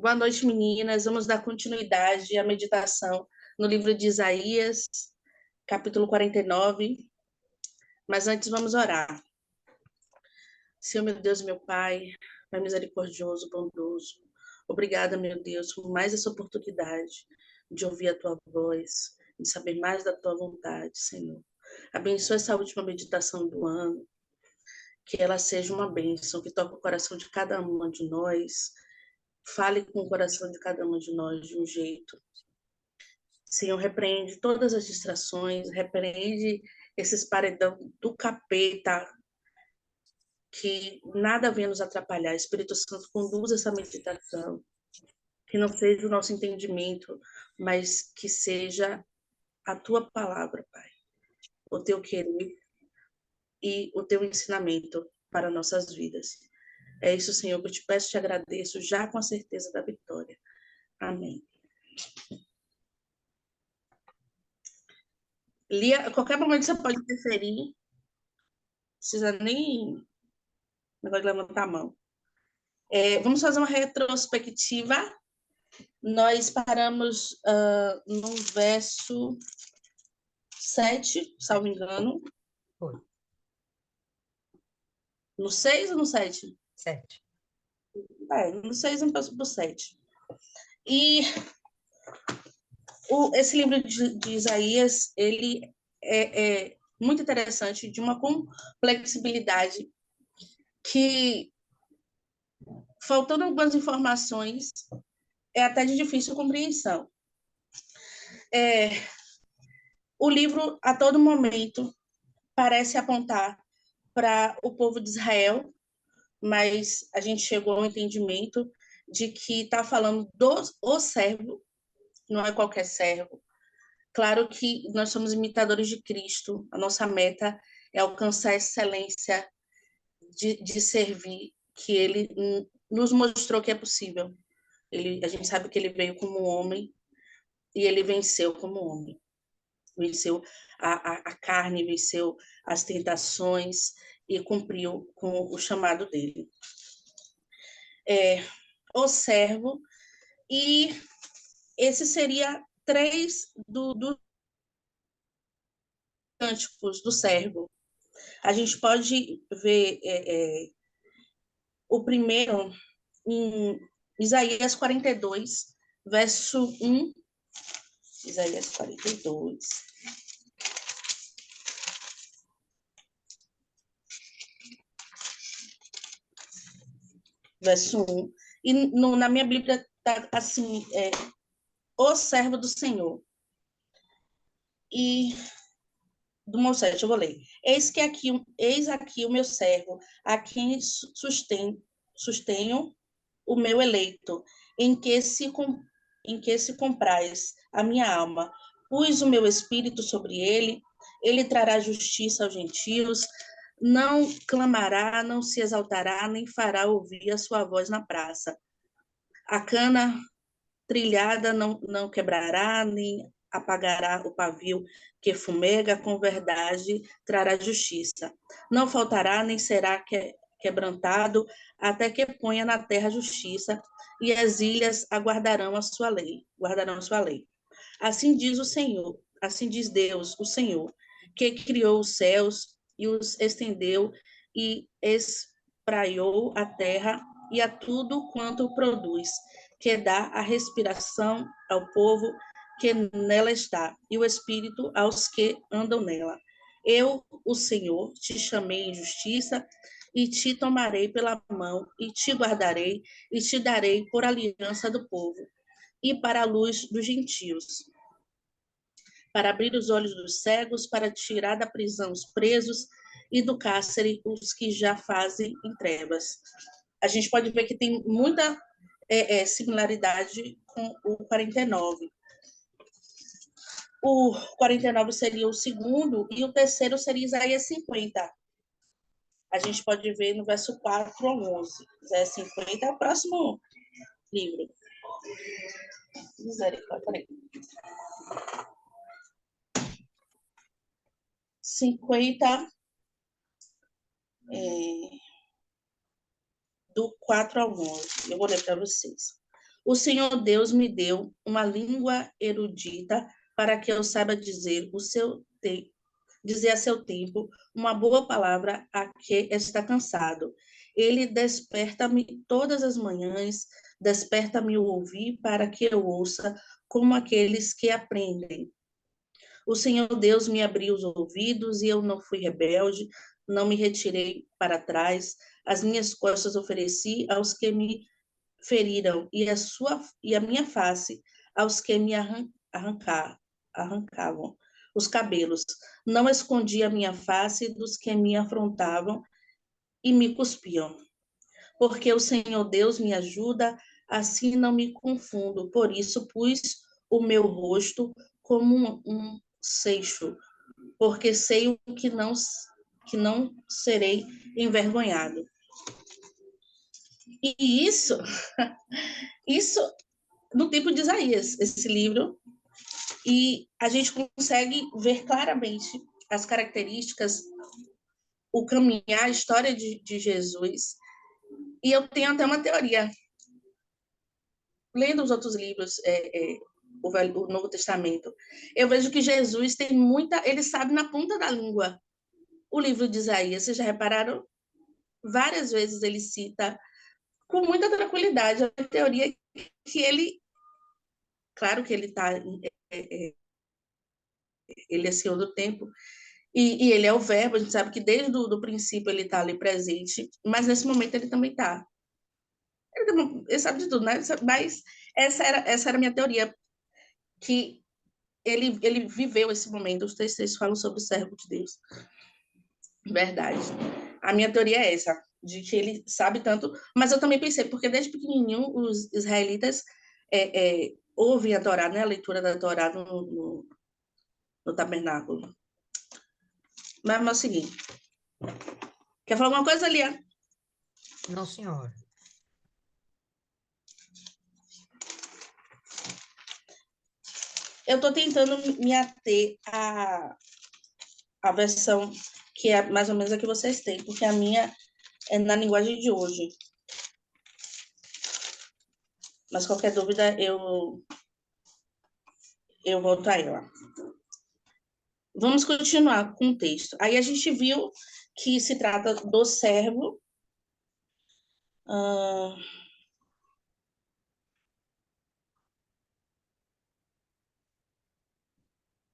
Boa noite, meninas. Vamos dar continuidade à meditação no livro de Isaías, capítulo 49. Mas antes vamos orar. Senhor, meu Deus, meu Pai, Pai misericordioso, bondoso, obrigada, meu Deus, por mais essa oportunidade de ouvir a Tua voz, de saber mais da Tua vontade, Senhor. Abençoa essa última meditação do ano, que ela seja uma bênção, que toque o coração de cada uma de nós, fale com o coração de cada uma de nós de um jeito. Senhor, repreende todas as distrações, repreende esses paredão do capeta, que nada venha nos atrapalhar. Espírito Santo, conduz essa meditação, que não seja o nosso entendimento, mas que seja a Tua palavra, Pai, o Teu querer e o Teu ensinamento para nossas vidas. É isso, Senhor, que eu te peço e te agradeço, já com a certeza da vitória. Amém. Lia, a qualquer momento você pode interferir, não precisa nem negócio de levantar a mão. Vamos fazer uma retrospectiva. Nós paramos no verso 7, salvo engano. Foi. No 6 ou no 7? 7. No 6 vamos para o 7. E esse livro de Isaías, ele é muito interessante, de uma complexibilidade que, faltando algumas informações, é até de difícil compreensão. O livro, a todo momento, parece apontar para o povo de Israel, mas a gente chegou ao entendimento de que está falando o servo, não é qualquer servo. Claro que nós somos imitadores de Cristo, a nossa meta é alcançar a excelência de servir, que Ele nos mostrou que é possível. A gente sabe que Ele veio como homem e Ele venceu como homem. Venceu a carne, venceu as tentações e cumpriu com o chamado dele. O servo, e esse seria 3 dos cânticos do servo. A gente pode ver o primeiro em Isaías 42, verso 1. Isaías 42. Verso 1. E na minha Bíblia está assim, o servo do Senhor. E do meu 7, eu vou ler. Eis aqui o meu servo, a quem sustenho o meu eleito, em que se comprais a minha alma. Pus o meu espírito sobre ele, ele trará justiça aos gentios, não clamará, não se exaltará, nem fará ouvir a sua voz na praça. A cana trilhada não quebrará, nem apagará o pavio que fumega, com verdade trará justiça. Não faltará, nem será quebrantado, até que ponha na terra justiça, e as ilhas aguardarão a sua lei, guardarão a sua lei. Assim diz o Senhor, assim diz Deus, o Senhor, que criou os céus e os estendeu e espraiou a terra e a tudo quanto produz, que dá a respiração ao povo que nela está, e o espírito aos que andam nela. Eu, o Senhor, te chamei em justiça, e te tomarei pela mão, e te guardarei, e te darei por aliança do povo, e para a luz dos gentios, para abrir os olhos dos cegos, para tirar da prisão os presos, e do cárcere os que já fazem em trevas. A gente pode ver que tem muita similaridade com o 49. O 49 seria o segundo, e o terceiro seria Isaías 50. A gente pode ver no verso 4 ao 11. Isaías 50 é o próximo livro. Misericórdia, peraí. 50, do 4 ao 11. Eu vou ler para vocês. O Senhor Deus me deu uma língua erudita para que eu saiba dizer a seu tempo uma boa palavra a que está cansado. Ele desperta-me todas as manhãs, desperta-me o ouvir para que eu ouça como aqueles que aprendem. O Senhor Deus me abriu os ouvidos e eu não fui rebelde, não me retirei para trás, as minhas costas ofereci aos que me feriram e a minha face aos que me arrancavam os cabelos. Não escondi a minha face dos que me afrontavam e me cuspiam. Porque o Senhor Deus me ajuda, assim não me confundo. Por isso pus o meu rosto como um seixo, porque sei o que não serei envergonhado. E isso no tempo de Isaías, esse livro, e a gente consegue ver claramente as características, o caminhar, a história de Jesus. E eu tenho até uma teoria. Lendo os outros livros, o Novo Testamento, eu vejo que Jesus tem muita, ele sabe na ponta da língua o livro de Isaías. Vocês já repararam? Várias vezes ele cita com muita tranquilidade a teoria que ele, claro que ele está, ele é Senhor do tempo, e ele é o verbo, a gente sabe que desde o do princípio ele está ali presente, mas nesse momento ele também está. Ele sabe de tudo, né? Mas essa era a minha teoria, que ele viveu esse momento. Os textos falam sobre o servo de Deus. Verdade. A minha teoria é essa, de que ele sabe tanto, mas eu também pensei, porque desde pequenininho os israelitas ouvem a Torá, né? A leitura da Torá no tabernáculo. Mas é o seguinte, quer falar alguma coisa, Lia? Não, senhora. Eu estou tentando me ater à versão que é mais ou menos a que vocês têm, porque a minha é na linguagem de hoje. Mas qualquer dúvida, eu volto a ela. Vamos continuar com o texto. Aí a gente viu que se trata do servo.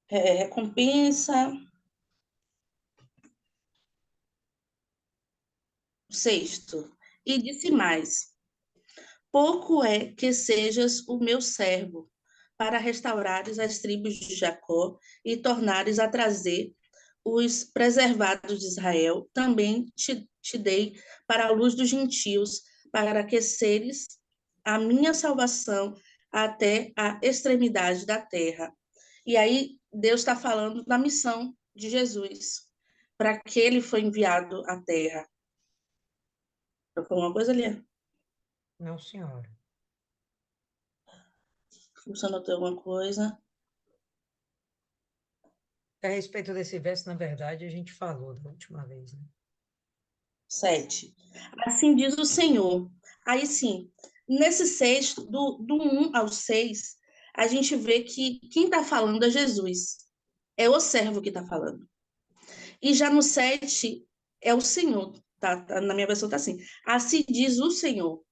Recompensa. Sexto. E disse mais: pouco é que sejas o meu servo, para restaurares as tribos de Jacó e tornares a trazer os preservados de Israel. Também te dei para a luz dos gentios, para aqueceres a minha salvação até a extremidade da terra. E aí Deus está falando da missão de Jesus, para que ele foi enviado à terra. Eu falei uma coisa ali? Não, senhora. Você anotou alguma coisa? A respeito desse verso, na verdade, a gente falou da última vez, né? 7. Assim diz o Senhor. Aí sim, nesse sexto, do 1 ao 6, a gente vê que quem está falando é Jesus. É o servo que está falando. E já no 7 é o Senhor. Na minha versão está assim. Assim diz o Senhor.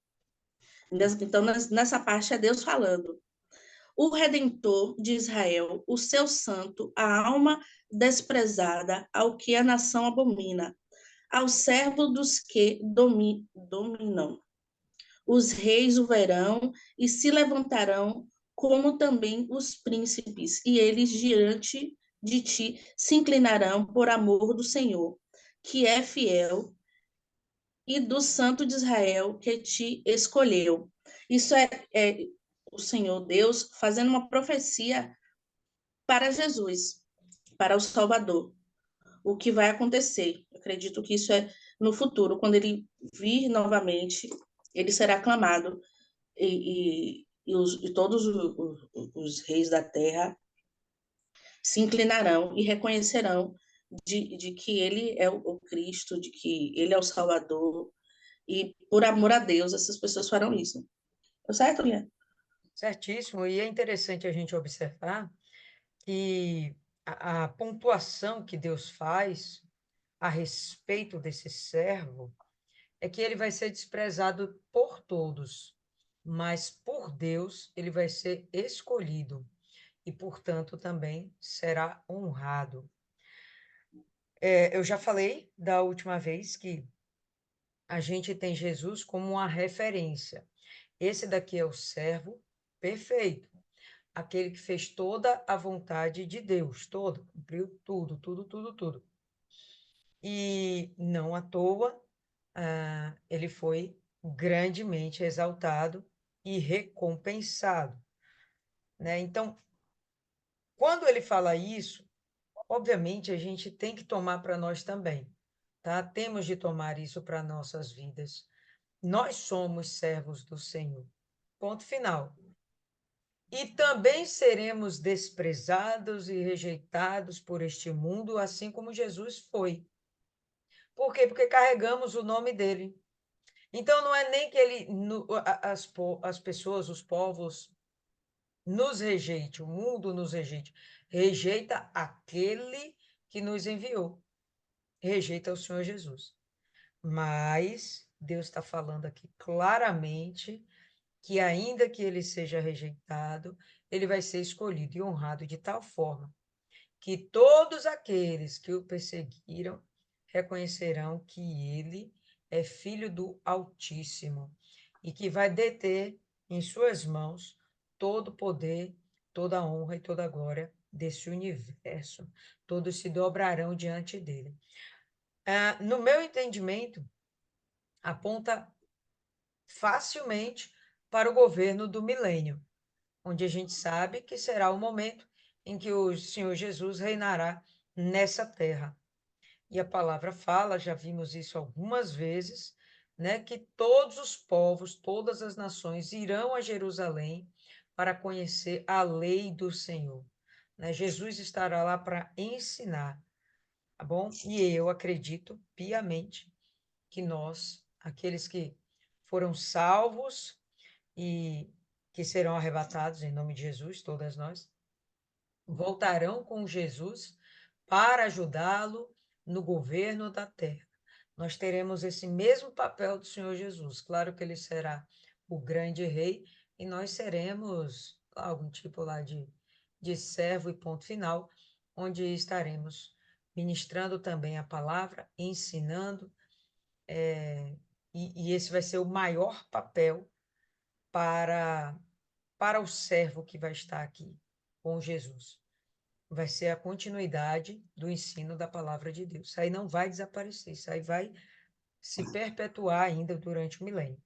Então, nessa parte é Deus falando. O Redentor de Israel, o seu santo, a alma desprezada, ao que a nação abomina, ao servo dos que dominam. Os reis o verão e se levantarão, como também os príncipes, e eles diante de ti se inclinarão por amor do Senhor, que é fiel, e do Santo de Israel que te escolheu. Isso é o Senhor Deus fazendo uma profecia para Jesus, para o Salvador. O que vai acontecer? Eu acredito que isso é no futuro, quando ele vir novamente, ele será aclamado e todos os reis da terra se inclinarão e reconhecerão de que ele é o Cristo, de que ele é o Salvador, e por amor a Deus essas pessoas farão isso. Tá certo, Lia? Certíssimo. E é interessante a gente observar que a pontuação que Deus faz a respeito desse servo é que ele vai ser desprezado por todos, mas por Deus ele vai ser escolhido e, portanto, também será honrado. Eu já falei da última vez que a gente tem Jesus como uma referência. Esse daqui é o servo perfeito, aquele que fez toda a vontade de Deus, todo, cumpriu tudo, tudo, tudo, tudo. E não à toa, ele foi grandemente exaltado e recompensado, né? Então, quando ele fala isso, obviamente a gente tem que tomar para nós também, tá? Temos de tomar isso para nossas vidas. Nós somos servos do Senhor. Ponto final. E também seremos desprezados e rejeitados por este mundo, assim como Jesus foi. Por quê? Porque carregamos o nome dele. Então, não é nem que ele, as pessoas, os povos, nos rejeite, o mundo nos rejeite. Rejeita aquele que nos enviou. Rejeita o Senhor Jesus. Mas Deus está falando aqui claramente que, ainda que ele seja rejeitado, ele vai ser escolhido e honrado de tal forma que todos aqueles que o perseguiram reconhecerão que ele é filho do Altíssimo e que vai deter em suas mãos todo o poder, toda a honra e toda a glória desse universo. Todos se dobrarão diante dele. No meu entendimento, aponta facilmente para o governo do milênio, onde a gente sabe que será o momento em que o Senhor Jesus reinará nessa terra. E a palavra fala, já vimos isso algumas vezes, né, que todos os povos, todas as nações irão a Jerusalém para conhecer a lei do Senhor. Né? Jesus estará lá para ensinar, tá bom? E eu acredito piamente que nós, aqueles que foram salvos e que serão arrebatados em nome de Jesus, todas nós, voltarão com Jesus para ajudá-lo no governo da terra. Nós teremos esse mesmo papel do Senhor Jesus. Claro que ele será o grande rei e nós seremos algum tipo lá de servo e ponto final, onde estaremos ministrando também a palavra, ensinando, e esse vai ser o maior papel para o servo que vai estar aqui com Jesus. Vai ser a continuidade do ensino da palavra de Deus. Isso aí não vai desaparecer, isso aí vai se perpetuar ainda durante o milênio.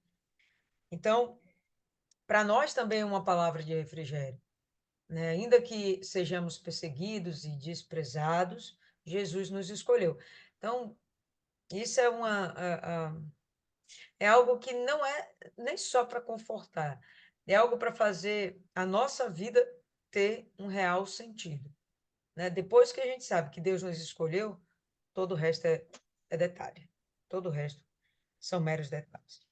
Então, para nós também é uma palavra de refrigério, né? Ainda que sejamos perseguidos e desprezados, Jesus nos escolheu. Então, isso é algo que não é nem só para confortar, é algo para fazer a nossa vida ter um real sentido, né? Depois que a gente sabe que Deus nos escolheu, todo o resto é detalhe. Todo o resto são meros detalhes.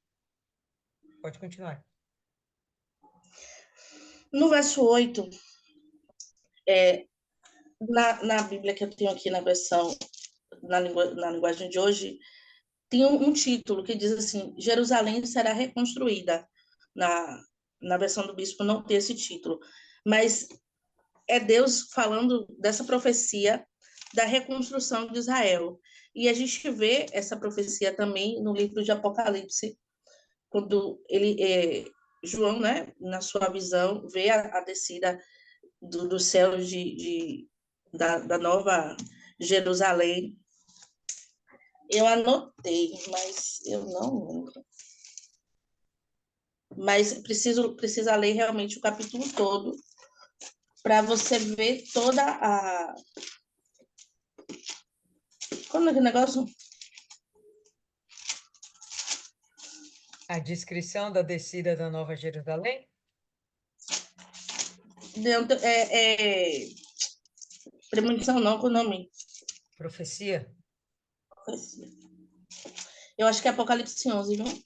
Pode continuar. No verso 8, na Bíblia que eu tenho aqui na versão, na linguagem de hoje, tem um título que diz assim: Jerusalém será reconstruída. Na versão do bispo não tem esse título, mas é Deus falando dessa profecia da reconstrução de Israel. E a gente vê essa profecia também no livro de Apocalipse, quando João, né, na sua visão, vê a descida do céu da nova Jerusalém. Eu anotei, mas eu não lembro. Mas precisa ler realmente o capítulo todo para você ver toda a... Como é que negócio? A descrição da descida da Nova Jerusalém? Dentro, premonição não, com o nome. Profecia? Eu acho que é Apocalipse 11, viu?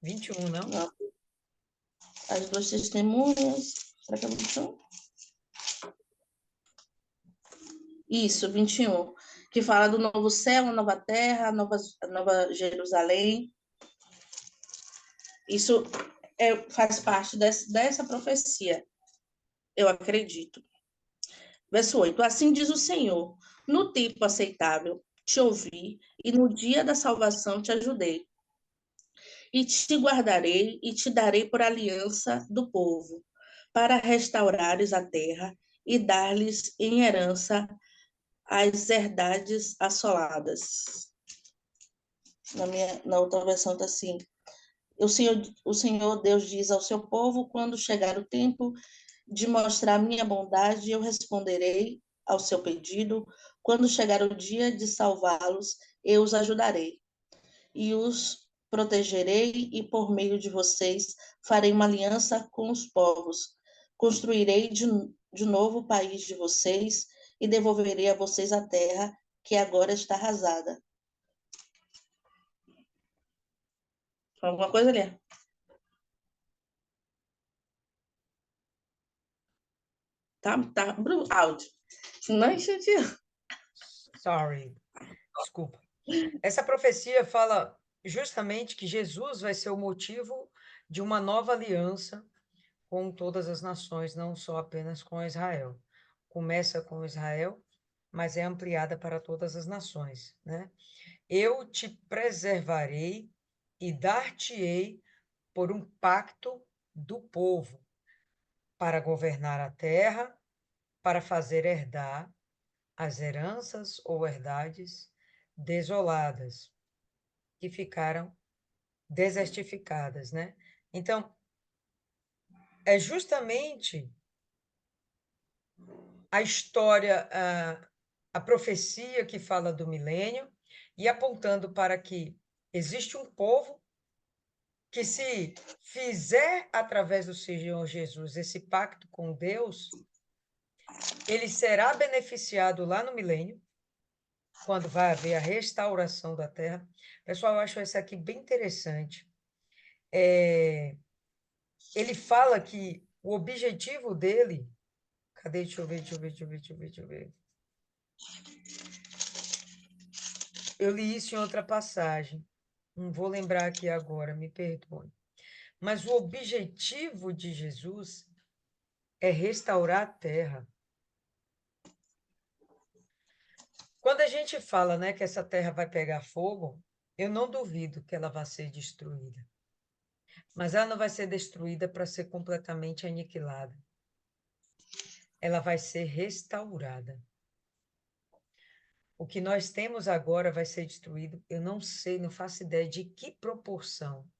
21, não? Não. As duas testemunhas. Será que é 21? Isso, 21. Que fala do novo céu, a nova terra, a nova Jerusalém. Isso faz parte dessa profecia, eu acredito. Verso 8. Assim diz o Senhor: no tempo aceitável te ouvi, e no dia da salvação te ajudei. E te guardarei e te darei por aliança do povo, para restaurares a terra e dar-lhes em herança as herdades assoladas. Na outra versão está assim: o Senhor Deus diz ao seu povo: quando chegar o tempo de mostrar minha bondade, eu responderei ao seu pedido. Quando chegar o dia de salvá-los, eu os ajudarei e os protegerei, e por meio de vocês farei uma aliança com os povos. Construirei de novo o país de vocês e devolverei a vocês a terra que agora está arrasada. Alguma coisa ali? Tá, áudio. Não entendi. Sorry, desculpa. Essa profecia fala justamente que Jesus vai ser o motivo de uma nova aliança com todas as nações, não só apenas com Israel. Começa com Israel, mas é ampliada para todas as nações, né? Eu te preservarei e dar-te-ei por um pacto do povo, para governar a terra, para fazer herdar as heranças ou herdades desoladas, que ficaram desertificadas, né? Então, é justamente a história, a profecia que fala do milênio e apontando para que existe um povo que, se fizer através do Senhor Jesus esse pacto com Deus, ele será beneficiado lá no milênio, quando vai haver a restauração da terra. Pessoal, eu acho esse aqui bem interessante. Ele fala que o objetivo dele... Cadê? Deixa eu ver. Eu li isso em outra passagem. Não vou lembrar aqui agora, me perdoe. Mas o objetivo de Jesus é restaurar a terra. Quando a gente fala, né, que essa terra vai pegar fogo, eu não duvido que ela vai ser destruída. Mas ela não vai ser destruída para ser completamente aniquilada. Ela vai ser restaurada. O que nós temos agora vai ser destruído. Eu não sei, não faço ideia de que proporção.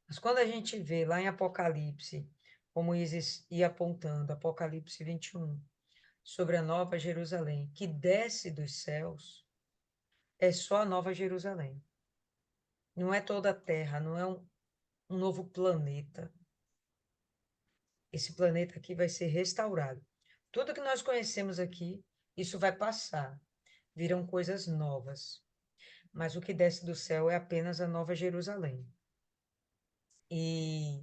Mas quando a gente vê lá em Apocalipse, como Isis ia apontando, Apocalipse 21, sobre a Nova Jerusalém, que desce dos céus, é só a Nova Jerusalém. Não é toda a Terra, não é um novo planeta. Esse planeta aqui vai ser restaurado. Tudo que nós conhecemos aqui, isso vai passar. Virão coisas novas. Mas o que desce do céu é apenas a Nova Jerusalém. E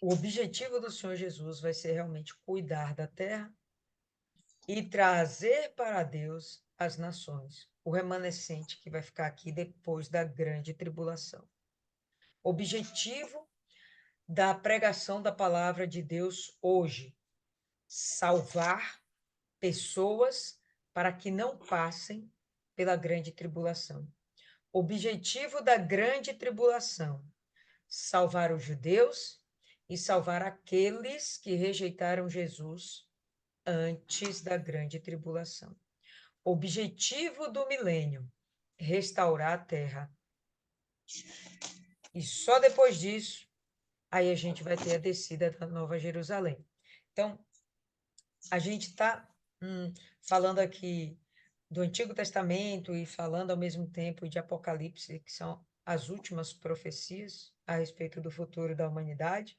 o objetivo do Senhor Jesus vai ser realmente cuidar da terra e trazer para Deus as nações, o remanescente que vai ficar aqui depois da grande tribulação. Objetivo da pregação da palavra de Deus hoje: salvar pessoas para que não passem pela grande tribulação. Objetivo da grande tribulação: salvar os judeus e salvar aqueles que rejeitaram Jesus antes da grande tribulação. Objetivo do milênio: restaurar a terra. E só depois disso, aí a gente vai ter a descida da Nova Jerusalém. Então, a gente está falando aqui do Antigo Testamento e falando ao mesmo tempo de Apocalipse, que são as últimas profecias a respeito do futuro da humanidade.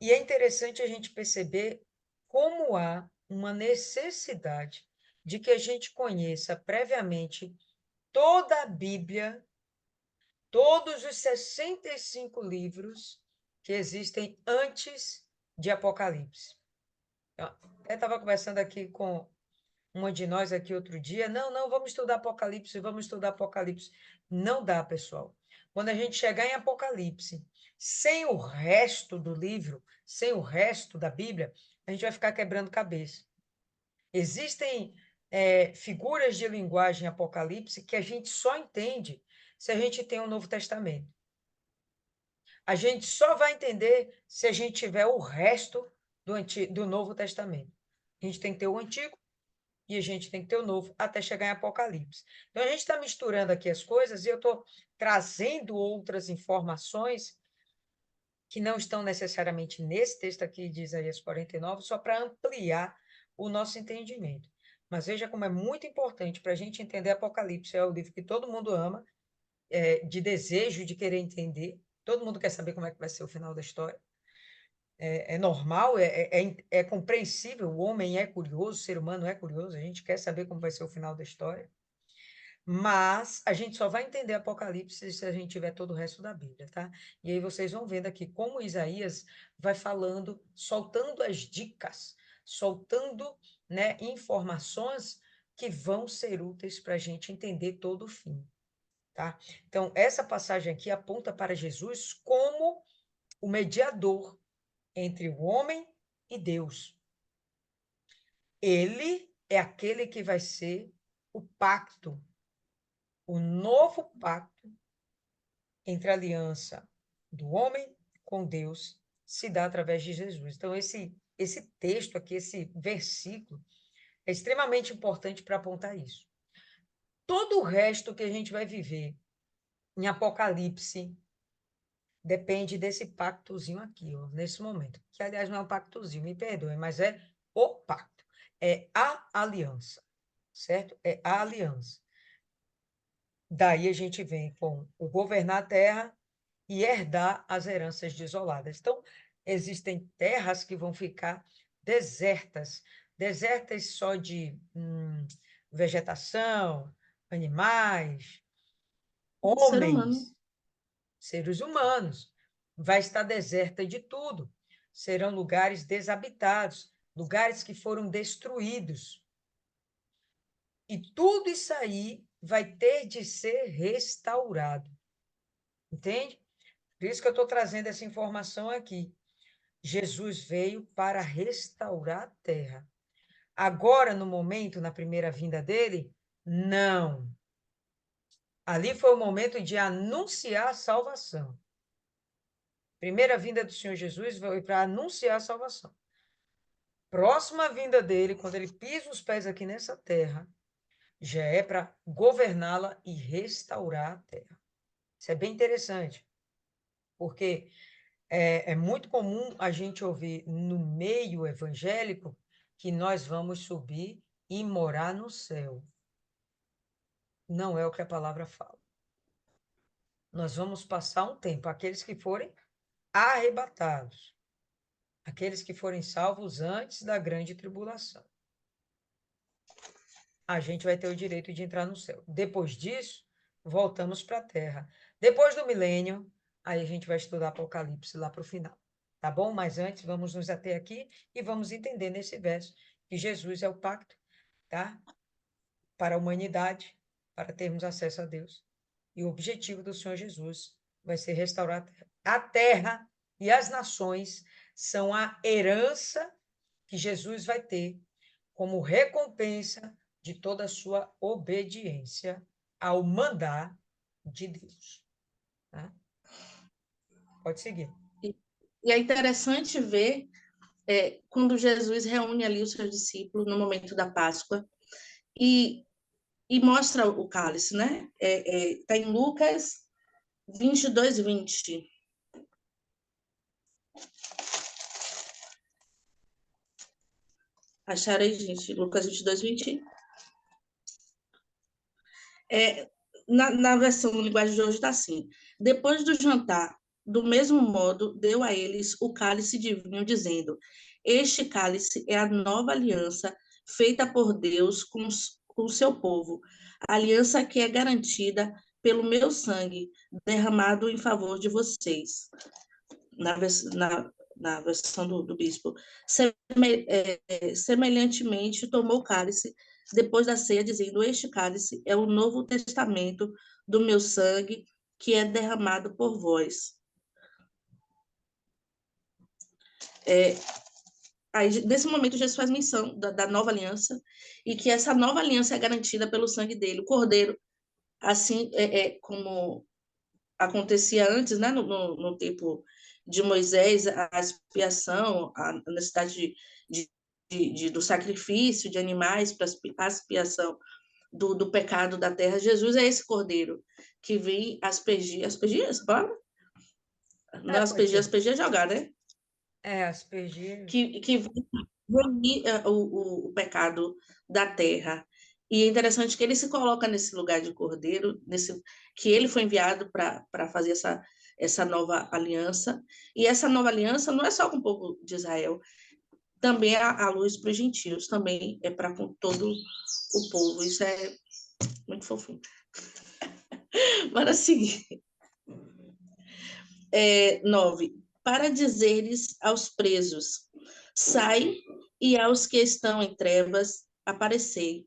E é interessante a gente perceber como há uma necessidade de que a gente conheça previamente toda a Bíblia, todos os 65 livros que existem antes de Apocalipse. Eu até estava conversando aqui com uma de nós aqui outro dia. Não, vamos estudar Apocalipse, vamos estudar Apocalipse. Não dá, pessoal. Quando a gente chegar em Apocalipse, sem o resto do livro, sem o resto da Bíblia, a gente vai ficar quebrando cabeça. Existem figuras de linguagem Apocalipse que a gente só entende se a gente tem o Novo Testamento. A gente só vai entender se a gente tiver o resto do Novo Testamento. A gente tem que ter o Antigo e a gente tem que ter o Novo até chegar em Apocalipse. Então, a gente está misturando aqui as coisas e eu estou trazendo outras informações que não estão necessariamente nesse texto aqui de Isaías 49, só para ampliar o nosso entendimento. Mas veja como é muito importante para a gente entender Apocalipse. É o livro que todo mundo ama, de desejo de querer entender. Todo mundo quer saber como é que vai ser o final da história. É normal, é compreensível, o homem é curioso, o ser humano é curioso, a gente quer saber como vai ser o final da história, mas a gente só vai entender Apocalipse se a gente tiver todo o resto da Bíblia, tá? E aí vocês vão vendo aqui como Isaías vai falando, soltando as dicas, soltando, né, informações que vão ser úteis para a gente entender todo o fim, tá? Então, essa passagem aqui aponta para Jesus como o mediador entre o homem e Deus. Ele é aquele que vai ser o pacto, o novo pacto entre a aliança do homem com Deus se dá através de Jesus. Então, esse texto aqui, esse versículo, é extremamente importante para apontar isso. Todo o resto que a gente vai viver em Apocalipse depende desse pactozinho aqui, ó, nesse momento. Que, aliás, não é um pactozinho, me perdoem, mas é o pacto. É a aliança, certo? É a aliança. Daí a gente vem com o governar a terra e herdar as heranças desoladas. Então, existem terras que vão ficar desertas, desertas só de vegetação, animais, Ser humano. homens, seres humanos. Vai estar deserta de tudo. Serão lugares desabitados, lugares que foram destruídos. E tudo isso aí vai ter de ser restaurado. Entende? Por isso que eu estou trazendo essa informação aqui. Jesus veio para restaurar a terra. Agora, no momento, na primeira vinda dele, não. Ali foi o momento de anunciar a salvação. Primeira vinda do Senhor Jesus foi para anunciar a salvação. Próxima vinda dele, quando ele pisa os pés aqui nessa terra, já é para governá-la e restaurar a terra. Isso é bem interessante, porque é muito comum a gente ouvir no meio evangélico que nós vamos subir e morar no céu. Não é o que a palavra fala. Nós vamos passar um tempo, aqueles que forem arrebatados, aqueles que forem salvos antes da grande tribulação. A gente vai ter o direito de entrar no céu. Depois disso, voltamos para a terra. Depois do milênio, aí a gente vai estudar Apocalipse lá para o final. Tá bom? Mas antes, vamos nos ater aqui e vamos entender nesse verso que Jesus é o pacto, tá? Para a humanidade, para termos acesso a Deus. E o objetivo do Senhor Jesus vai ser restaurar a terra. A terra e as nações são a herança que Jesus vai ter como recompensa de toda a sua obediência ao mandar de Deus. Tá? Pode seguir. E é interessante ver quando Jesus reúne ali os seus discípulos no momento da Páscoa e mostra o cálice, né? Está em Lucas 22, 20. Acharam aí, gente? Lucas 22, 20. Na versão de linguagem de hoje está assim. Depois do jantar, do mesmo modo, deu a eles o cálice de vinho, dizendo: Este cálice é a nova aliança feita por Deus com o seu povo, a aliança que é garantida pelo meu sangue derramado em favor de vocês. na versão do bispo, semelhantemente tomou o cálice depois da ceia, dizendo: Este cálice é o novo testamento do meu sangue que é derramado por vós. Aí, nesse momento, Jesus faz menção da nova aliança e que essa nova aliança é garantida pelo sangue dele, o cordeiro, assim como acontecia antes, né, no tempo de Moisés, a expiação, a necessidade do sacrifício de animais para a expiação do pecado da terra. Jesus é esse cordeiro que vem aspergir essa palavra? Não, Pode ser. aspergir é jogar, né? Aspergir. Que vem remir o pecado da terra. E é interessante que ele se coloca nesse lugar de cordeiro, que ele foi enviado para fazer essa nova aliança. E essa nova aliança não é só com o povo de Israel, também é a luz para os gentios, também é para com todo o povo. Isso é muito fofinho. Para seguir. 9. Para dizeres aos presos, sai, e aos que estão em trevas, aparecei.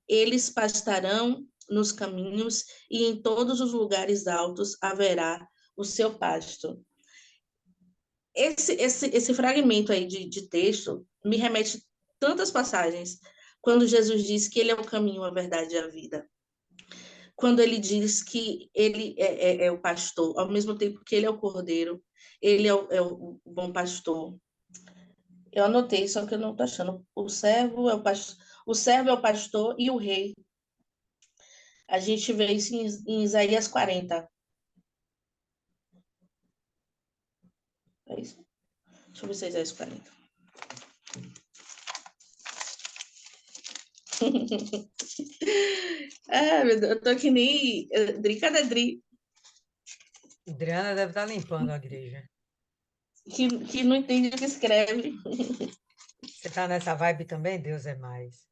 Eles pastarão nos caminhos e em todos os lugares altos haverá o seu pasto. Esse fragmento aí de texto me remete tantas passagens quando Jesus diz que ele é o caminho, a verdade e a vida. Quando ele diz que ele é o pastor, ao mesmo tempo que ele é o cordeiro, ele é o bom pastor. Eu anotei, só que eu não estou achando. O servo é o pastor e o rei. A gente vê isso em Isaías 40. É isso? Deixa eu ver se é Isaías 40. Meu Deus, eu tô que nem Dri, cadê Dri? Adriana deve estar limpando a igreja. Que não entende o que escreve. Você está nessa vibe também? Deus é mais.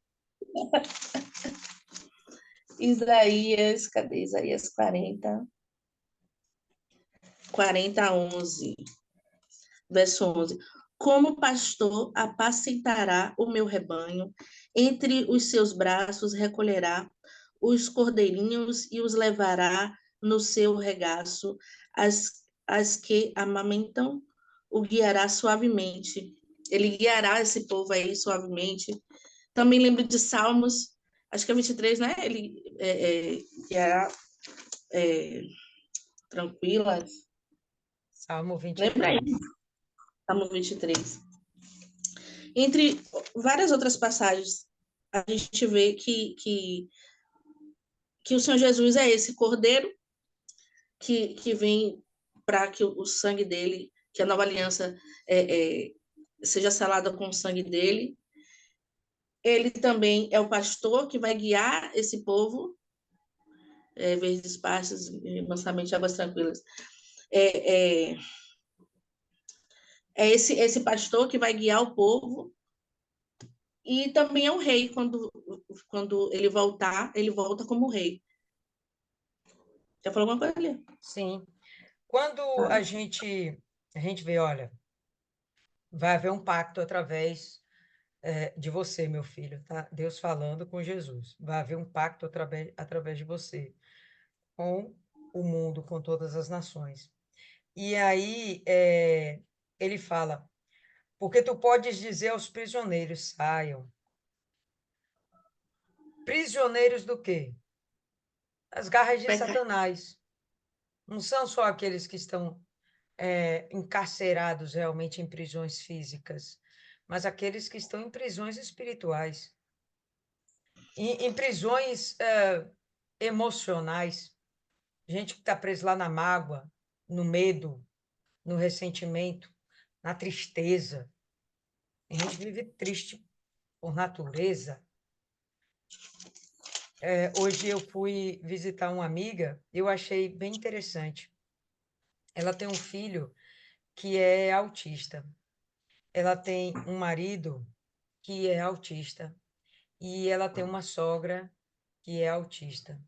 Isaías, cadê Isaías 40? 40, 11. Verso 11. Como pastor apacentará o meu rebanho, entre os seus braços recolherá os cordeirinhos e os levará no seu regaço, as que amamentam, o guiará suavemente. Ele guiará esse povo aí suavemente. Também lembro de Salmos, acho que é 23, né? Ele guiará tranquilas. Salmo Lembra aí, 23. Salmo 23. Entre várias outras passagens, a gente vê que o Senhor Jesus é esse cordeiro que vem para que o sangue dele, que a nova aliança seja selada com o sangue dele. Ele também é o pastor que vai guiar esse povo, verdes pastos, mansamente águas tranquilas. É, é, é esse pastor que vai guiar o povo e também é o rei. Quando ele voltar, ele volta como rei. Já falou alguma coisa ali? Sim. Quando Ah, a gente vê, olha, vai haver um pacto através de você, meu filho, tá? Deus falando com Jesus. Vai haver um pacto através de você, com o mundo, com todas as nações. E aí ele fala, porque tu podes dizer aos prisioneiros, saiam. Prisioneiros do quê? As garras de pecado. Satanás. Não são só aqueles que estão encarcerados realmente em prisões físicas, mas aqueles que estão em prisões espirituais, em prisões emocionais. Gente que está presa lá na mágoa, no medo, no ressentimento, na tristeza. A gente vive triste por natureza. Hoje eu fui visitar uma amiga, eu achei bem interessante. Ela tem um filho que é autista. Ela tem um marido que é autista. E ela tem uma sogra que é autista.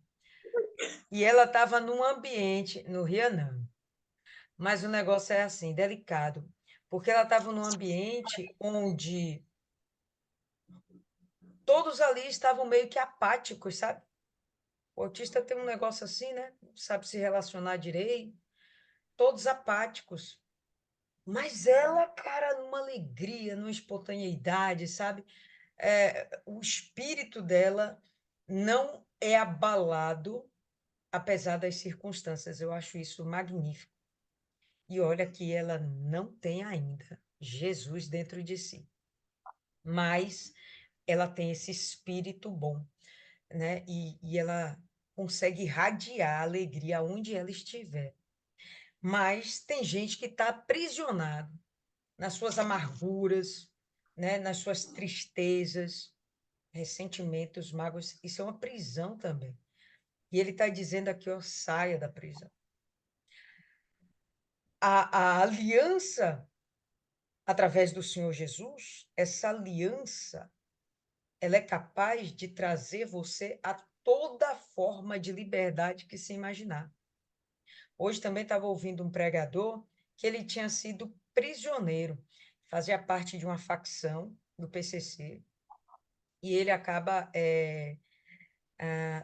E ela estava num ambiente, no Rianã, mas o negócio é assim, delicado, porque ela estava num ambiente onde todos ali estavam meio que apáticos, sabe? O autista tem um negócio assim, né? Não sabe se relacionar direito, todos apáticos. Mas ela, cara, numa alegria, numa espontaneidade, sabe? O espírito dela não é abalado, apesar das circunstâncias. Eu acho isso magnífico. E olha que ela não tem ainda Jesus dentro de si, mas ela tem esse espírito bom, né? E ela consegue irradiar alegria onde ela estiver. Mas tem gente que está aprisionado nas suas amarguras, né? Nas suas tristezas, ressentimentos, mágoas. Isso é uma prisão também. E ele está dizendo aqui, ó, saia da prisão. A aliança através do Senhor Jesus, essa aliança, ela é capaz de trazer você a toda forma de liberdade que se imaginar. Hoje também estava ouvindo um pregador que ele tinha sido prisioneiro, fazia parte de uma facção do PCC, e ele acaba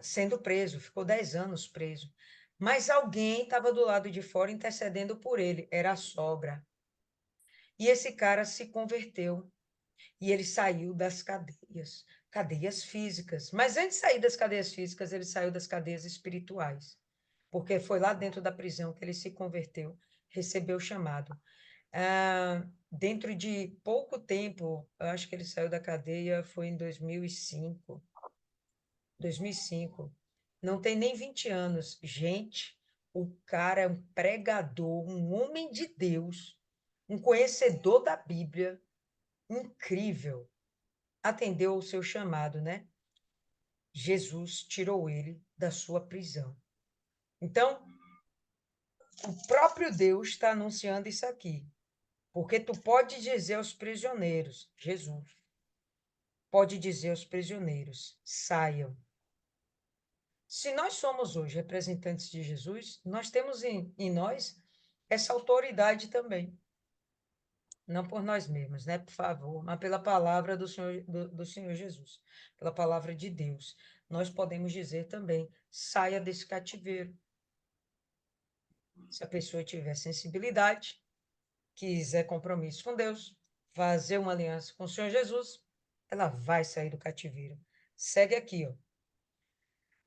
sendo preso, ficou 10 anos preso. Mas alguém estava do lado de fora intercedendo por ele, era a sogra. E esse cara se converteu e ele saiu das cadeias, cadeias físicas. Mas antes de sair das cadeias físicas, ele saiu das cadeias espirituais, porque foi lá dentro da prisão que ele se converteu, recebeu o chamado. Dentro de pouco tempo, eu acho que ele saiu da cadeia, foi em 2005. 2005. Não tem nem 20 anos. Gente, o cara é um pregador, um homem de Deus, um conhecedor da Bíblia, incrível. Atendeu ao seu chamado, né? Jesus tirou ele da sua prisão. Então, o próprio Deus está anunciando isso aqui. Porque tu pode dizer aos prisioneiros, Jesus, pode dizer aos prisioneiros, saiam. Se nós somos hoje representantes de Jesus, nós temos em nós essa autoridade também. Não por nós mesmos, né? Por favor, mas pela palavra do Senhor Jesus, pela palavra de Deus. Nós podemos dizer também, saia desse cativeiro. Se a pessoa tiver sensibilidade, quiser compromisso com Deus, fazer uma aliança com o Senhor Jesus, ela vai sair do cativeiro. Segue aqui, ó.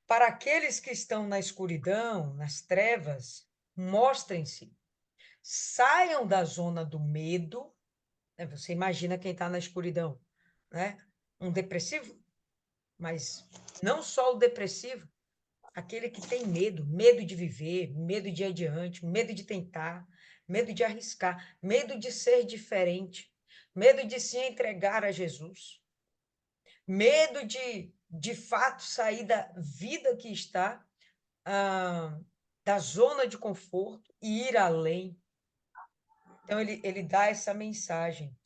Para aqueles que estão na escuridão, nas trevas, mostrem-se, saiam da zona do medo, né? Você imagina quem está na escuridão, né? Um depressivo, mas não só o depressivo, aquele que tem medo, medo de viver, medo de ir adiante, medo de tentar, medo de arriscar, medo de ser diferente, medo de se entregar a Jesus, medo de fato sair da vida que está, da zona de conforto e ir além. Então ele dá essa mensagem: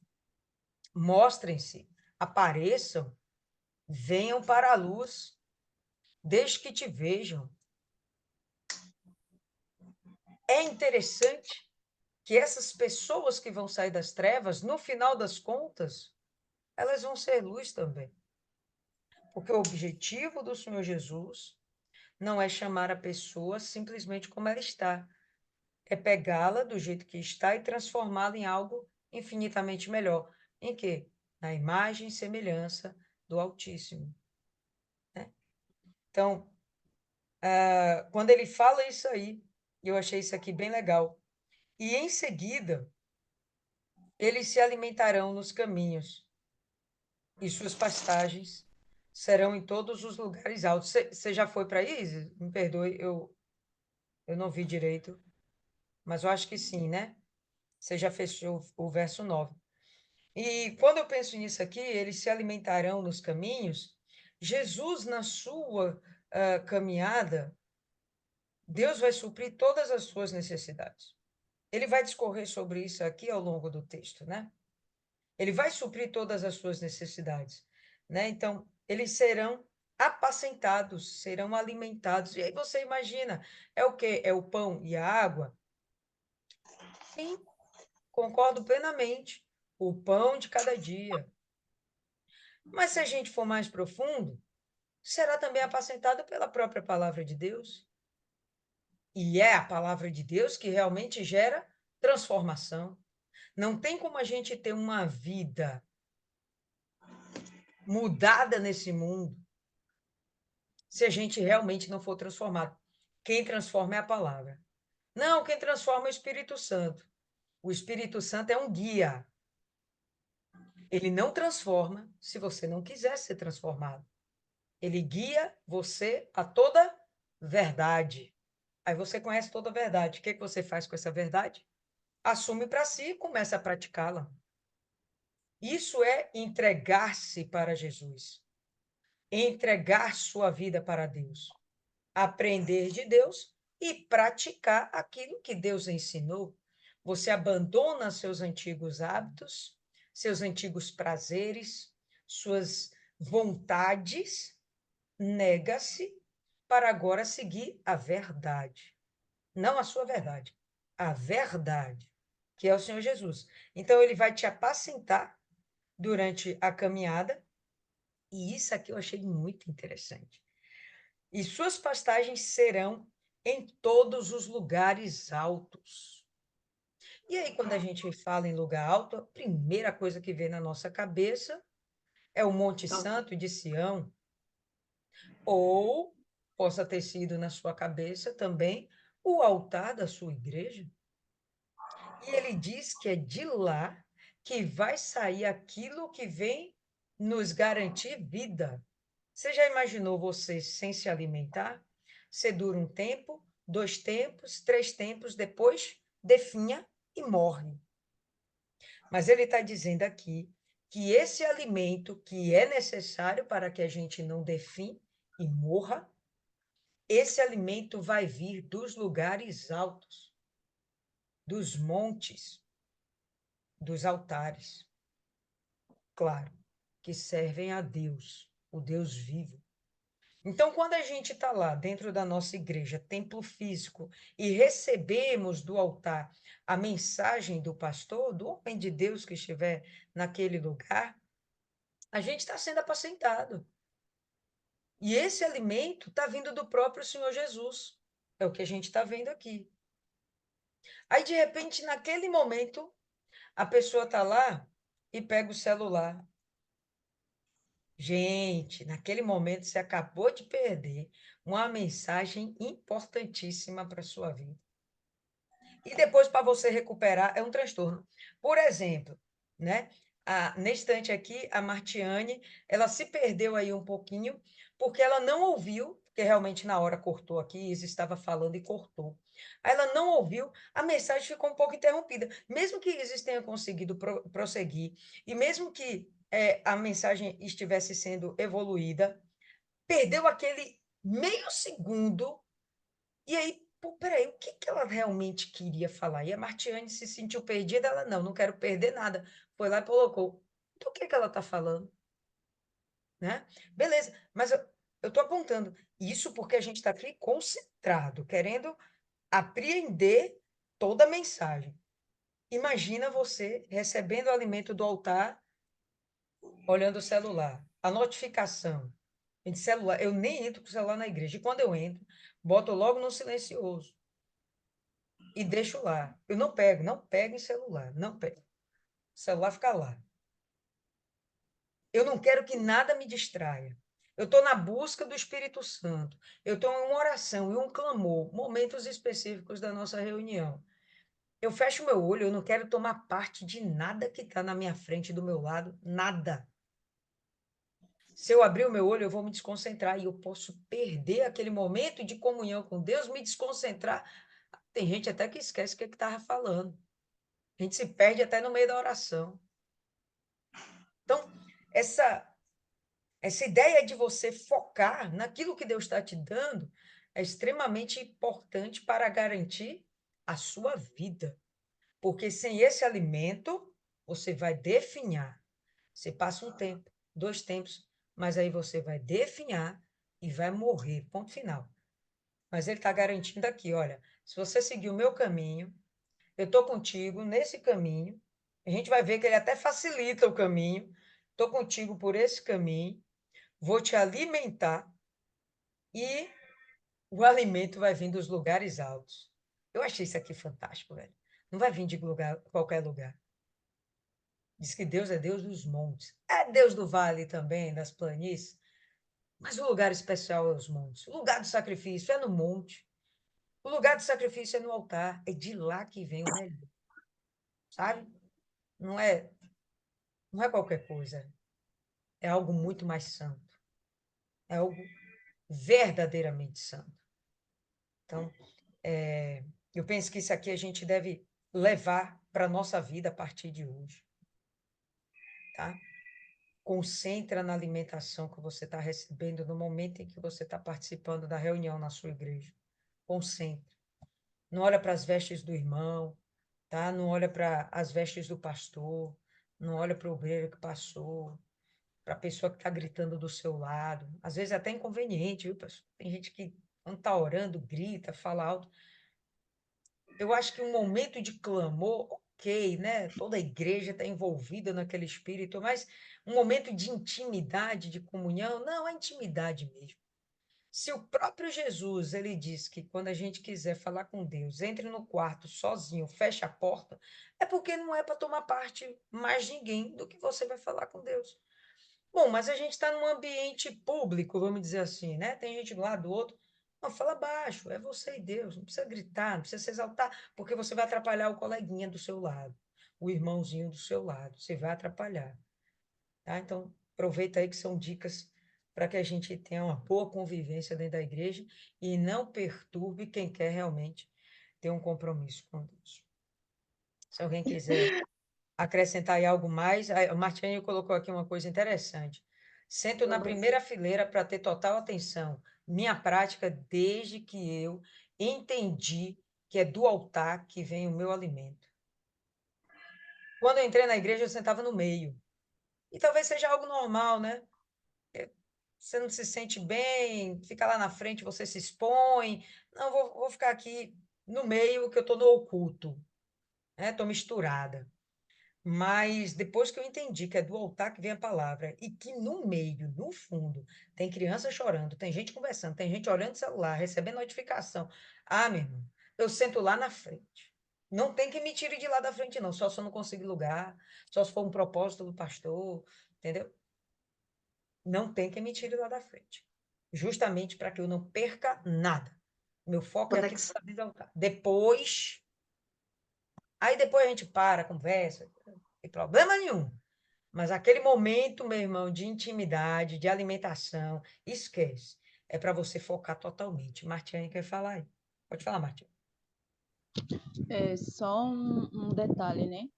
mostrem-se, apareçam, venham para a luz, desde que te vejam. É interessante que essas pessoas que vão sair das trevas, no final das contas, elas vão ser luz também. Porque o objetivo do Senhor Jesus não é chamar a pessoa simplesmente como ela está, é pegá-la do jeito que está e transformá-la em algo infinitamente melhor. Em quê? Na imagem e semelhança do Altíssimo, né? Então, quando ele fala isso aí, eu achei isso aqui bem legal. E em seguida, eles se alimentarão nos caminhos, e suas pastagens serão em todos os lugares altos. Você já foi para aí, Isis? Me perdoe, eu não vi direito, mas eu acho que sim, né? Você já fechou o verso 9. E quando eu penso nisso aqui, eles se alimentarão nos caminhos. Jesus, na sua caminhada, Deus vai suprir todas as suas necessidades. Ele vai discorrer sobre isso aqui ao longo do texto, né? Ele vai suprir todas as suas necessidades, né? Então, eles serão apacentados, serão alimentados. E aí você imagina, é o quê? É o pão e a água? Sim, concordo plenamente. O pão de cada dia. Mas se a gente for mais profundo, será também apacentado pela própria palavra de Deus. E é a palavra de Deus que realmente gera transformação. Não tem como a gente ter uma vida mudada nesse mundo se a gente realmente não for transformado. Quem transforma é a palavra. Não, quem transforma é o Espírito Santo. O Espírito Santo é um guia. Ele não transforma se você não quiser ser transformado. Ele guia você a toda verdade. Aí você conhece toda a verdade. O que você faz com essa verdade? Assume para si e começa a praticá-la. Isso é entregar-se para Jesus. Entregar sua vida para Deus. Aprender de Deus e praticar aquilo que Deus ensinou. Você abandona seus antigos hábitos, seus antigos prazeres, suas vontades, nega-se para agora seguir a verdade. Não a sua verdade, a verdade, que é o Senhor Jesus. Então, ele vai te apacentar durante a caminhada, e isso aqui eu achei muito interessante. E suas pastagens serão em todos os lugares altos. E aí, quando a gente fala em lugar alto, a primeira coisa que vem na nossa cabeça é o Monte Santo de Sião, ou possa ter sido na sua cabeça também o altar da sua igreja. E ele diz que é de lá que vai sair aquilo que vem nos garantir vida. Você já imaginou você sem se alimentar? Você dura um tempo, 2 tempos, 3 tempos, depois definha e morre. Mas ele está dizendo aqui que esse alimento que é necessário para que a gente não definhe e morra, esse alimento vai vir dos lugares altos, dos montes, dos altares, claro, que servem a Deus, o Deus vivo. Então, quando a gente está lá dentro da nossa igreja, templo físico, e recebemos do altar a mensagem do pastor, do homem de Deus que estiver naquele lugar, a gente está sendo apacentado. E esse alimento está vindo do próprio Senhor Jesus. É o que a gente está vendo aqui. Aí, de repente, naquele momento, a pessoa está lá e pega o celular. Gente, naquele momento você acabou de perder uma mensagem importantíssima para a sua vida. E depois, para você recuperar, é um transtorno. Por exemplo, né? Nesse instante aqui, a Martiane, ela se perdeu aí um pouquinho, porque ela não ouviu, porque realmente na hora cortou aqui, Isa estava falando e cortou. Aí ela não ouviu, a mensagem ficou um pouco interrompida. Mesmo que Isis tenha conseguido prosseguir, e mesmo que a mensagem estivesse sendo evoluída, perdeu aquele meio segundo, e aí, pô, peraí, o que ela realmente queria falar? E a Martiane se sentiu perdida, ela, não quero perder nada. Foi lá e colocou. Do que ela está falando? Né? Beleza, mas eu estou apontando isso porque a gente está aqui concentrado, querendo apreender toda a mensagem. Imagina você recebendo o alimento do altar, olhando o celular, a notificação. De celular, eu nem entro com o celular na igreja. E quando eu entro, boto logo no silencioso e deixo lá. Eu não pego em celular, não pego. O celular fica lá. Eu não quero que nada me distraia. Eu estou na busca do Espírito Santo. Eu estou em uma oração e um clamor, momentos específicos da nossa reunião. Eu fecho meu olho, eu não quero tomar parte de nada que está na minha frente, do meu lado, nada. Se eu abrir o meu olho, eu vou me desconcentrar e eu posso perder aquele momento de comunhão com Deus, me desconcentrar. Tem gente até que esquece o que estava falando. A gente se perde até no meio da oração. Então, essa ideia de você focar naquilo que Deus está te dando é extremamente importante para garantir a sua vida. Porque sem esse alimento, você vai definhar. Você passa um tempo, 2 tempos, mas aí você vai definhar e vai morrer. Ponto final. Mas ele está garantindo aqui, olha, se você seguir o meu caminho, eu estou contigo nesse caminho. A gente vai ver que ele até facilita o caminho. Estou contigo por esse caminho, vou te alimentar e o alimento vai vir dos lugares altos. Eu achei isso aqui fantástico, velho. Não vai vir de qualquer lugar. Diz que Deus é Deus dos montes. É Deus do vale também, das planícies. Mas o lugar especial é os montes. O lugar do sacrifício é no monte. O lugar do sacrifício é no altar. É de lá que vem o melhor. Sabe? Não é, não é qualquer coisa. É algo muito mais santo. É algo verdadeiramente santo. Então, eu penso que isso aqui a gente deve levar para a nossa vida a partir de hoje. Tá? Concentra na alimentação que você está recebendo no momento em que você está participando da reunião na sua igreja. Concentra. Não olha para as vestes do irmão, tá? Não olha para as vestes do pastor, não olha para o obreiro que passou, para a pessoa que está gritando do seu lado. Às vezes é até inconveniente, viu, pessoal? Tem gente que, quando está orando, grita, fala alto. Eu acho que um momento de clamor, ok, né? Toda a igreja está envolvida naquele espírito, mas um momento de intimidade, de comunhão, não, é intimidade mesmo. Se o próprio Jesus, ele diz que quando a gente quiser falar com Deus, entre no quarto sozinho, feche a porta, é porque não é para tomar parte mais ninguém do que você vai falar com Deus. Bom, mas a gente está num ambiente público, vamos dizer assim, né? Tem gente do lado do outro. Não, fala baixo, é você e Deus, não precisa gritar, não precisa se exaltar, porque você vai atrapalhar o coleguinha do seu lado, o irmãozinho do seu lado, você vai atrapalhar, tá? Então, aproveita aí que são dicas para que a gente tenha uma boa convivência dentro da igreja e não perturbe quem quer realmente ter um compromisso com Deus. Se alguém quiser acrescentar aí algo mais, a Martiane colocou aqui uma coisa interessante. Sento na primeira fileira para ter total atenção. Minha prática desde que eu entendi que é do altar que vem o meu alimento. Quando eu entrei na igreja, eu sentava no meio. E talvez seja algo normal, né? Você não se sente bem, fica lá na frente, você se expõe. Não, vou ficar aqui no meio, que eu estou no oculto, né? Estou misturada. Mas depois que eu entendi que é do altar que vem a palavra e que no meio, no fundo, tem criança chorando, tem gente conversando, tem gente olhando o celular, recebendo notificação. Ah, meu irmão, eu sento lá na frente. Não tem que me tire de lá da frente, não. Só se eu não conseguir lugar, só se for um propósito do pastor, entendeu? Não tem que me tire lá da frente. Justamente para que eu não perca nada. Meu foco é aquilo que Conexão. está dentro do altar. Depois, aí depois a gente para, conversa, não tem problema nenhum. Mas aquele momento, meu irmão, de intimidade, de alimentação, esquece. É para você focar totalmente. Martiane quer falar aí. Pode falar, Martiane. É só um detalhe, né?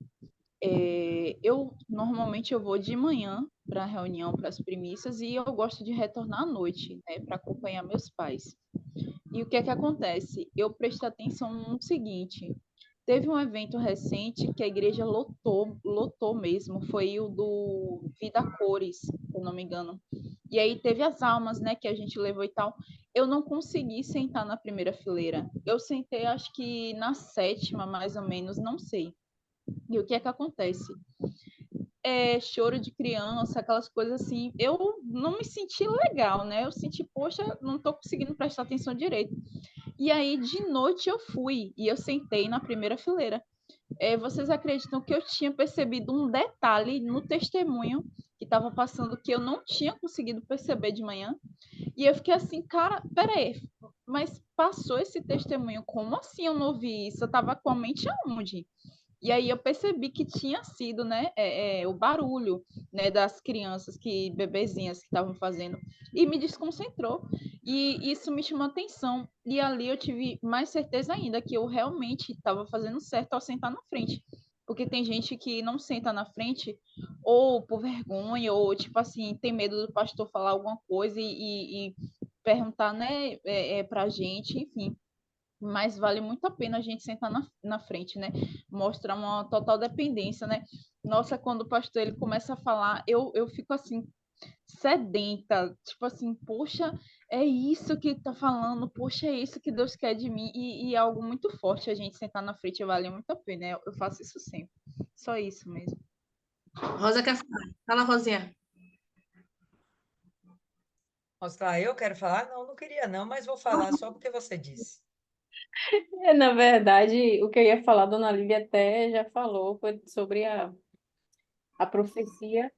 Eu normalmente eu vou de manhã para a reunião, para as primícias, e eu gosto de retornar à noite, né, para acompanhar meus pais. E o que é que acontece? Eu presto atenção no seguinte: teve um evento recente que a igreja lotou mesmo, foi o do Vida Cores, se eu não me engano. E aí teve as almas, né, que a gente levou e tal. Eu não consegui sentar na primeira fileira. Eu sentei, acho que na sétima, mais ou menos, não sei. E o que é que acontece? Choro de criança, aquelas coisas assim. Eu não me senti legal, né? Eu senti, poxa, não tô conseguindo prestar atenção direito. E aí, de noite, eu fui e eu sentei na primeira fileira. Vocês acreditam que eu tinha percebido um detalhe no testemunho que estava passando que eu não tinha conseguido perceber de manhã? E eu fiquei assim, cara, peraí, mas passou esse testemunho, como assim eu não ouvi isso? Eu estava com a mente aonde? E aí eu percebi que tinha sido, né, o barulho, né, das crianças bebezinhas que estavam fazendo, e me desconcentrou. E isso me chamou atenção. E ali eu tive mais certeza ainda que eu realmente estava fazendo certo ao sentar na frente. Porque tem gente que não senta na frente, ou por vergonha, ou tipo assim, tem medo do pastor falar alguma coisa e perguntar, né, pra gente, enfim. Mas vale muito a pena a gente sentar na frente, né? Mostra uma total dependência, né? Nossa, quando o pastor ele começa a falar, eu fico assim, sedenta, tipo assim, poxa, é isso que tá falando, poxa, é isso que Deus quer de mim, e é algo muito forte a gente sentar na frente vale muito a pena, né? Eu faço isso sempre, só isso mesmo. Rosa quer falar. Fala, Rosinha. Mostrar, eu quero falar? Não, não queria não, mas vou falar só porque você disse. Na verdade, o que eu ia falar, a Dona Lívia até já falou, foi sobre a profecia.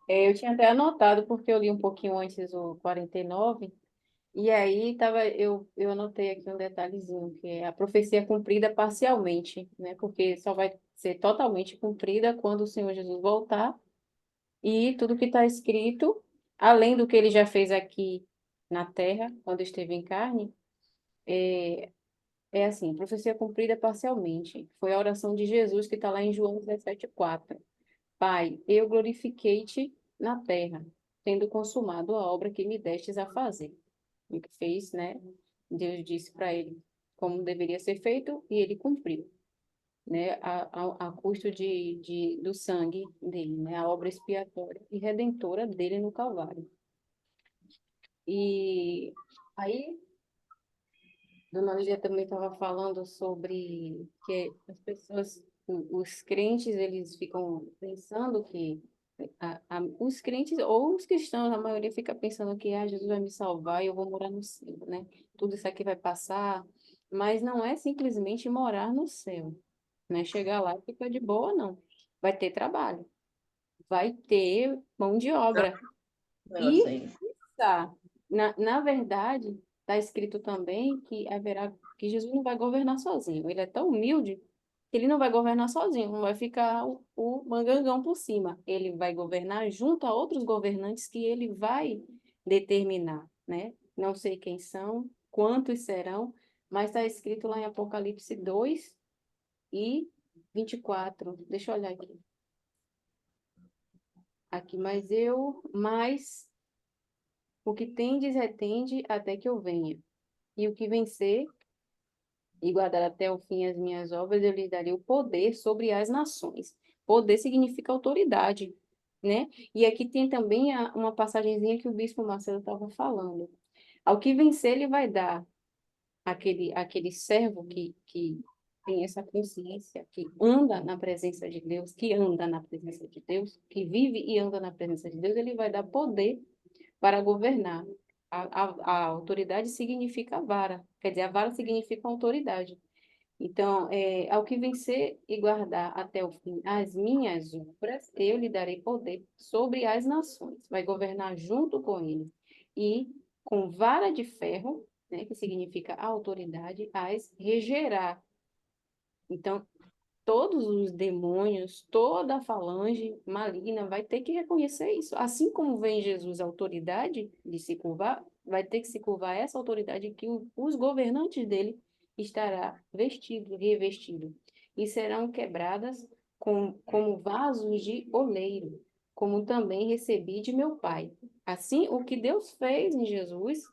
Eu tinha até anotado, porque eu li um pouquinho antes o 49, e aí eu anotei aqui um detalhezinho, que é a profecia cumprida parcialmente, né? Porque só vai ser totalmente cumprida quando o Senhor Jesus voltar, e tudo que está escrito, além do que ele já fez aqui na terra, quando esteve em carne, é assim, profecia cumprida parcialmente. Foi a oração de Jesus que está lá em João 17,4. Pai, eu glorifiquei-te na terra, tendo consumado a obra que me destes a fazer. O que fez, né? Deus disse para ele como deveria ser feito e ele cumpriu, né? A custo do sangue dele, né? A obra expiatória e redentora dele no Calvário. E aí Dona Lídia também estava falando sobre que as pessoas, os crentes, eles ficam pensando que os crentes ou os cristãos, a maioria fica pensando que Jesus vai me salvar e eu vou morar no céu, né? Tudo isso aqui vai passar, mas não é simplesmente morar no céu, né? Chegar lá e ficar de boa, não. Vai ter trabalho, vai ter mão de obra. E Assim. tá. Na verdade, está escrito também que haverá, que Jesus não vai governar sozinho. Ele é tão humilde que ele não vai governar sozinho, não vai ficar o mangangão por cima. Ele vai governar junto a outros governantes que ele vai determinar, né? Não sei quem são, quantos serão, mas está escrito lá em Apocalipse 2:24. Deixa eu olhar aqui. Aqui, mas o que tendes retende até que eu venha. E o que vencer e guardar até o fim as minhas obras, eu lhes darei o poder sobre as nações. Poder significa autoridade, né? E aqui tem também uma passagenzinha que o bispo Marcelo estava falando. Ao que vencer, ele vai dar aquele servo que tem essa consciência, que anda na presença de Deus, que anda na presença de Deus, que vive e anda na presença de Deus, ele vai dar poder para governar. A autoridade significa vara, quer dizer, a vara significa autoridade. Então, ao que vencer e guardar até o fim as minhas obras, eu lhe darei poder sobre as nações. Vai governar junto com ele. E com vara de ferro, né, que significa autoridade, as regerá. Então, todos os demônios, toda a falange maligna vai ter que reconhecer isso. Assim como vem Jesus a autoridade de se curvar, vai ter que se curvar a essa autoridade que os governantes dele estará vestido, revestido. E serão quebradas como vasos de oleiro, como também recebi de meu Pai. Assim, o que Deus fez em Jesus,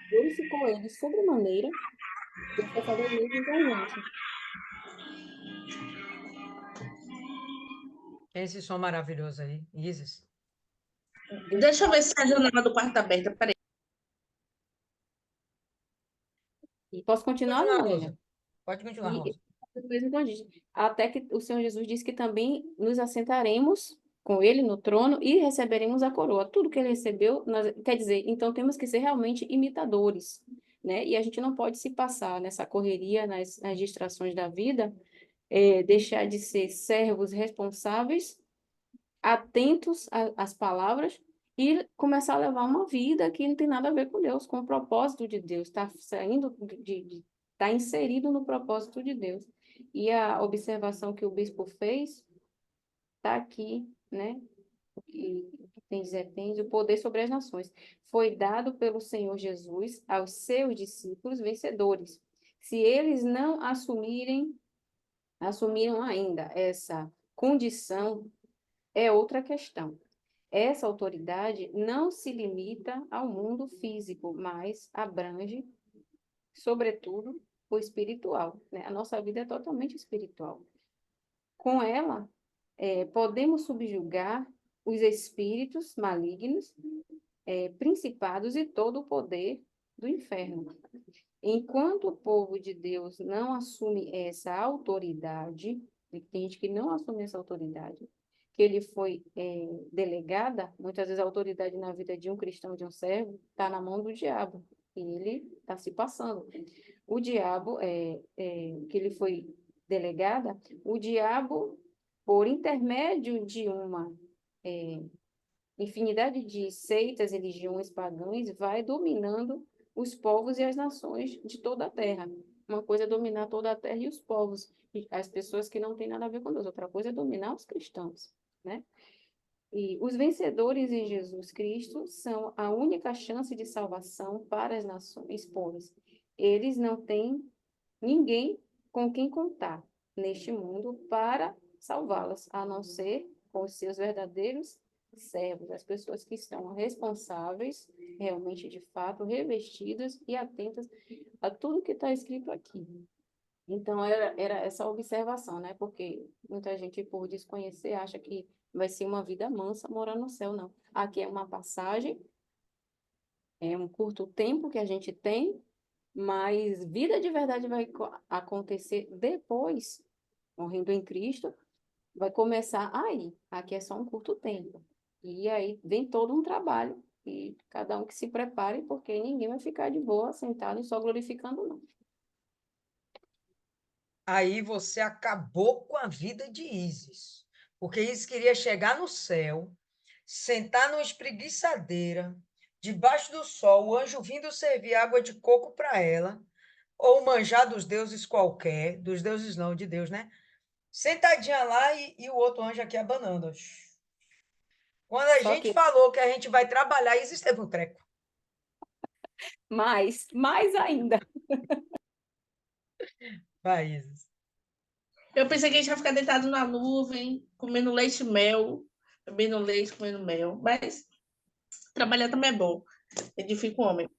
glorificou ele sobremaneira, Deus vai fazer o mesmo com a gente. Tem esse som maravilhoso aí, Isis. Deixa eu ver se a janela do quarto está aberta. Peraí. E posso continuar, Continuar, dona Lília? Rosa. Pode continuar, E Rosa. mesmo como diz, até que o Senhor Jesus disse que também nos assentaremos com ele no trono e receberemos a coroa. Tudo que ele recebeu, quer dizer, então temos que ser realmente imitadores, né? E a gente não pode se passar nessa correria, nas distrações da vida, deixar de ser servos responsáveis, atentos às palavras e começar a levar uma vida que não tem nada a ver com Deus, com o propósito de Deus, está saindo está inserido no propósito de Deus. E a observação que o bispo fez está aqui, né? O que tem o poder sobre as nações. Foi dado pelo Senhor Jesus aos seus discípulos vencedores. Se eles não assumiram ainda essa condição, é outra questão. Essa autoridade não se limita ao mundo físico, mas abrange, sobretudo, o espiritual, né? A nossa vida é totalmente espiritual. Com ela, podemos subjugar os espíritos malignos, principados e todo o poder do inferno. Enquanto o povo de Deus não assume essa autoridade, e tem gente que não assume essa autoridade, que ele foi delegada, muitas vezes a autoridade na vida de um cristão, de um servo, está na mão do diabo, e ele está se passando. O diabo, que ele foi delegada, o diabo, por intermédio de uma infinidade de seitas, religiões pagãs, vai dominando os povos e as nações de toda a terra. Uma coisa é dominar toda a terra e os povos, e as pessoas que não têm nada a ver com Deus. Outra coisa é dominar os cristãos, né? E os vencedores em Jesus Cristo são a única chance de salvação para as nações, pois eles não têm ninguém com quem contar neste mundo para salvá-las, a não ser com os seus verdadeiros servos, as pessoas que estão responsáveis, realmente, de fato, revestidas e atentas a tudo que está escrito aqui. Então, era essa observação, né? Porque muita gente, por desconhecer, acha que vai ser uma vida mansa morar no céu, não. Aqui é uma passagem, é um curto tempo que a gente tem, mas vida de verdade vai acontecer depois, morrendo em Cristo, vai começar aí. Aqui é só um curto tempo. E aí vem todo um trabalho. E cada um que se prepare, porque ninguém vai ficar de boa, sentado e só glorificando, não. Aí você acabou com a vida de Isis, porque Isis queria chegar no céu, sentar numa espreguiçadeira, debaixo do sol, o anjo vindo servir água de coco para ela, ou manjar dos deuses qualquer, dos deuses não, de Deus, né? Sentadinha lá e o outro anjo aqui abanando. Quando a Só gente que falou que a gente vai trabalhar, Isis teve um treco. mais ainda. Vai, Isis. Eu pensei que a gente ia ficar deitado na nuvem, comendo leite e mel, bebendo leite, comendo mel. Mas trabalhar também é bom. Edifica o homem.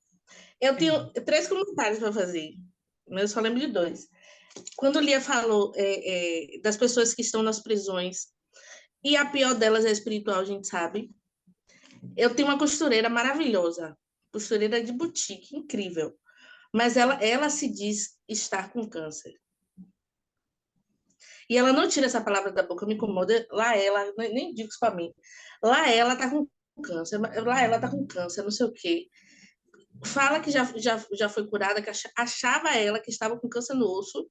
Eu tenho 3 comentários para fazer, mas eu só lembro de 2. Quando Lia falou das pessoas que estão nas prisões, e a pior delas é espiritual, a gente sabe. Eu tenho uma costureira maravilhosa, costureira de boutique, incrível. Mas ela se diz estar com câncer. E ela não tira essa palavra da boca, me incomoda. Lá ela, nem digo isso para mim. Lá ela tá com câncer, lá ela tá com câncer, não sei o quê. Fala que já foi curada, que achava ela que estava com câncer no osso.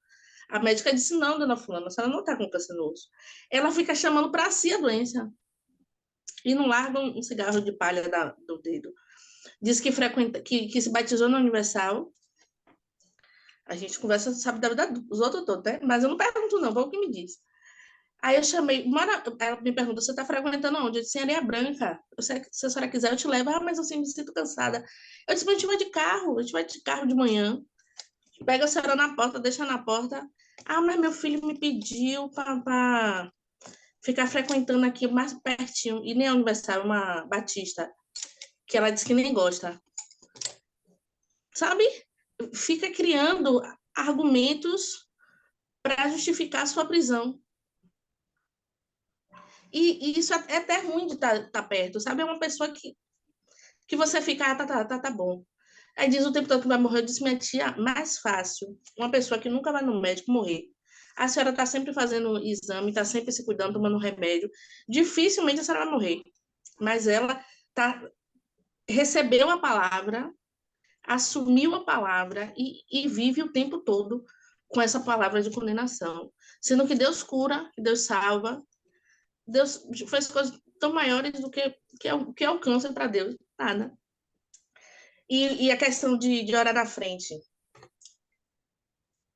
A médica disse: não, dona Fulana, a senhora não está com câncer no osso. Ela fica chamando para si a doença. E não larga um cigarro de palha do dedo. Diz que frequenta, que se batizou na Universal. A gente conversa, sabe da vida dos outros todos, né? Mas eu não pergunto, não, foi o que me diz. Aí eu chamei, ela me pergunta: você está frequentando onde? Eu disse: em Areia Branca. Se a senhora quiser, eu te levo. Ah, mas eu me sinto cansada. Eu disse: mas a gente vai de carro, a gente vai de carro de manhã. Pega a senhora na porta, deixa na porta. Ah, mas meu filho me pediu para ficar frequentando aqui mais pertinho. E nem é aniversário, uma Batista, que ela disse que nem gosta. Sabe? Fica criando argumentos para justificar a sua prisão. E isso é até ruim de estar perto, sabe? É uma pessoa que você fica: tá bom. Aí diz o tempo todo que vai morrer. Eu disse: minha tia, mais fácil uma pessoa que nunca vai no médico morrer. A senhora está sempre fazendo exame, está sempre se cuidando, tomando remédio. Dificilmente a senhora vai morrer. Mas ela recebeu a palavra, assumiu a palavra e vive o tempo todo com essa palavra de condenação. Sendo que Deus cura, que Deus salva. Deus faz coisas tão maiores do que é o câncer para Deus. Nada. E a questão de orar na frente.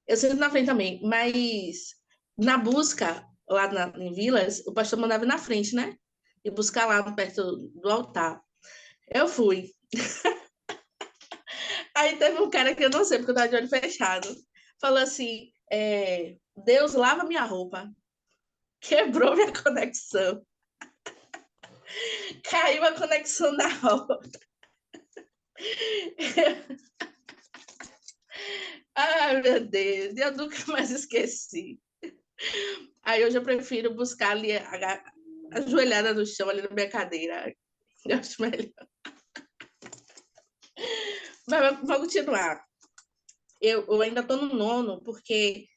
Eu sento na frente também, mas na busca, lá em Vilas, o pastor mandava ir na frente, né? E buscar lá perto do altar. Eu fui. Aí teve um cara que eu não sei, porque eu estava de olho fechado. Falou assim: Deus lava minha roupa. Quebrou minha conexão. Caiu a conexão da roupa. Ai, meu Deus, eu nunca mais esqueci. Aí hoje eu prefiro buscar ali ajoelhada no chão, ali na minha cadeira. Eu acho melhor. Mas vamos continuar. Eu ainda estou no 9º, porque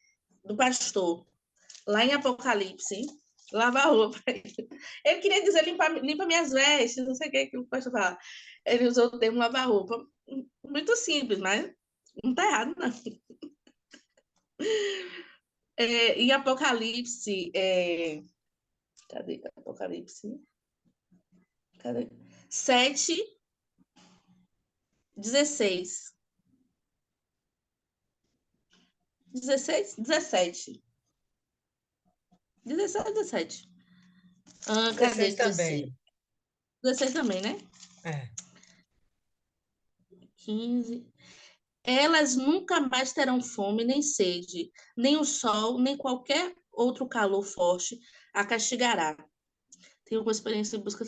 do pastor, lá em Apocalipse, lavar roupa. Ele queria dizer limpa minhas vestes, não sei o que o pastor fala. Ele usou o termo lavar roupa. Muito simples, mas não está errado, não. Em Apocalipse, cadê Apocalipse? Cadê? 7, 16. 16, 17. 16, 17. Cadê 16 16? também. 16 também, né? É. 15. Elas nunca mais terão fome nem sede, nem o sol, nem qualquer outro calor forte a castigará. Tenho uma experiência em busca.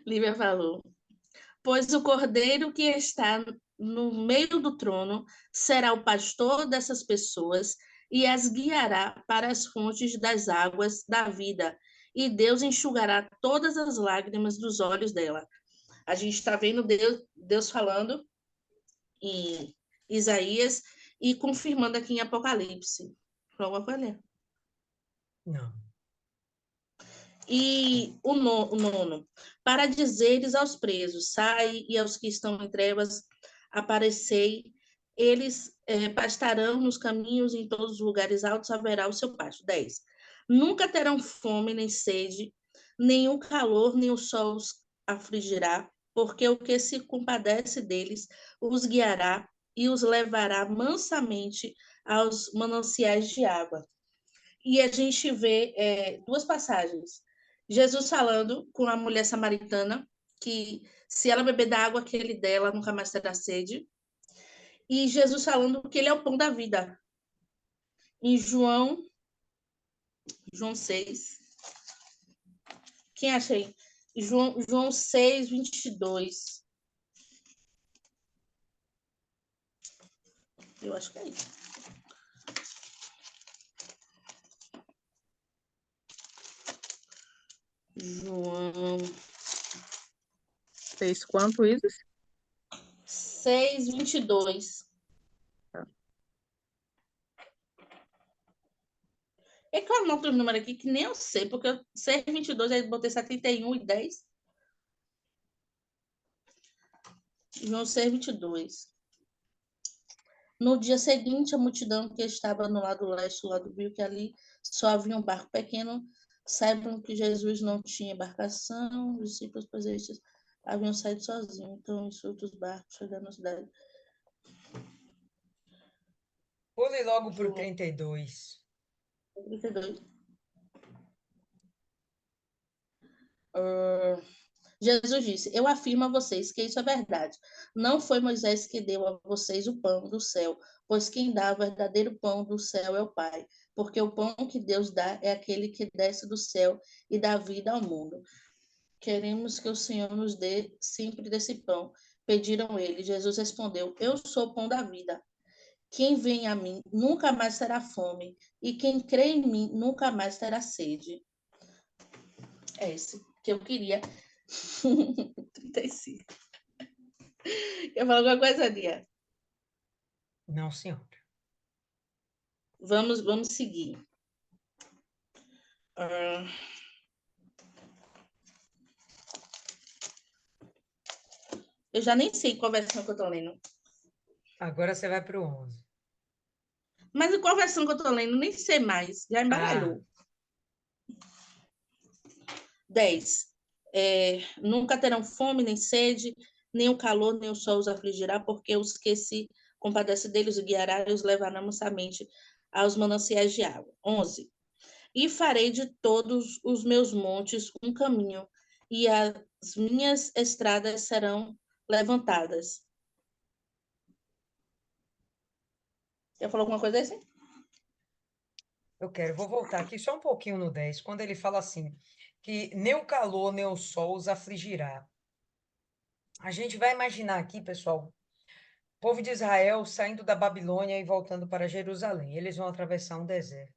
Lívia falou. Pois o cordeiro que está no meio do trono será o pastor dessas pessoas e as guiará para as fontes das águas da vida, e Deus enxugará todas as lágrimas dos olhos dela. A gente está vendo Deus falando em Isaías e confirmando aqui em Apocalipse. Alguma coisa? Não. E o 9º, para dizeres aos presos, sai, e aos que estão em trevas, aparecei, eles pastarão nos caminhos, em todos os lugares altos haverá o seu pasto. 10. Nunca terão fome nem sede, nem o calor, nem o sol os afligirá, porque o que se compadece deles os guiará e os levará mansamente aos mananciais de água. E a gente vê duas passagens. Jesus falando com a mulher samaritana, que se ela beber da água que ele dela, nunca mais terá sede. E Jesus falando que ele é o pão da vida. Em João 6. Quem acha aí? João 6, 22. Eu acho que é isso. João Fez quanto isso? 6, 22. É que eu anoto os números aqui que nem eu sei, porque 6, 22, aí botei 71 e 10. João 6, 22. No dia seguinte, a multidão que estava no lado leste, do lado viu que ali só havia um barco pequeno. Saibam que Jesus não tinha embarcação, os discípulos, pois estes haviam saído sozinhos. Então, isso outros barcos chegando na cidade. Pule logo para o 32. 32. Jesus disse: Eu afirmo a vocês que isso é verdade. Não foi Moisés que deu a vocês o pão do céu, pois quem dá o verdadeiro pão do céu é o Pai. Porque o pão que Deus dá é aquele que desce do céu e dá vida ao mundo. Queremos que o Senhor nos dê sempre desse pão. Pediram ele. Jesus respondeu: Eu sou o pão da vida. Quem vem a mim nunca mais terá fome, e quem crê em mim nunca mais terá sede. É esse que eu queria. 35. Quer falar alguma coisa, Lia? Não, senhora. Vamos seguir. Eu já nem sei qual versão que eu tô lendo. Agora você vai para o 11. Mas em qual versão que eu tô lendo? Nem sei mais. Já embaralhou. 10. Nunca terão fome, nem sede, nem o calor, nem o sol os afligirá, porque os que se compadecem deles os guiará e os levará mansamente aos mananciais de água. 11. E farei de todos os meus montes um caminho, e as minhas estradas serão levantadas. Já falou alguma coisa assim? Eu quero, vou voltar aqui só um pouquinho no 10, quando ele fala assim, que nem o calor, nem o sol os afligirá. A gente vai imaginar aqui, pessoal, o povo de Israel saindo da Babilônia e voltando para Jerusalém. Eles vão atravessar um deserto,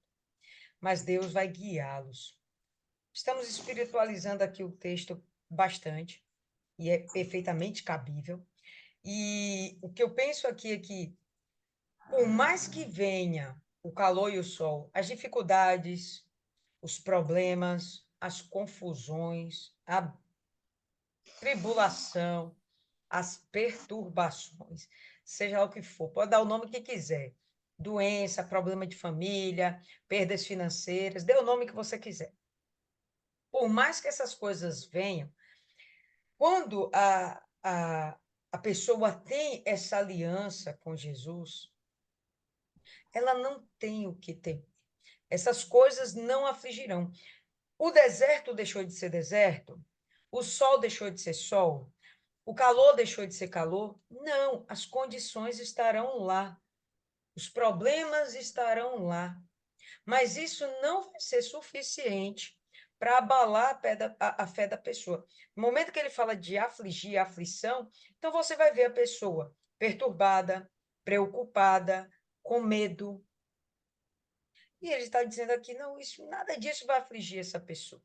mas Deus vai guiá-los. Estamos espiritualizando aqui o texto bastante, e é perfeitamente cabível. E o que eu penso aqui é que, por mais que venha o calor e o sol, as dificuldades, os problemas, as confusões, a tribulação, as perturbações, seja lá o que for, pode dar o nome que quiser, doença, problema de família, perdas financeiras, dê o nome que você quiser. Por mais que essas coisas venham, quando a pessoa tem essa aliança com Jesus, ela não tem o que ter. Essas coisas não afligirão. O deserto deixou de ser deserto? O sol deixou de ser sol? O calor deixou de ser calor? Não, as condições estarão lá. Os problemas estarão lá. Mas isso não vai ser suficiente para abalar a fé da pessoa. No momento que ele fala de afligir, aflição, então você vai ver a pessoa perturbada, preocupada, com medo. E ele está dizendo aqui, não, isso, nada disso vai afligir essa pessoa.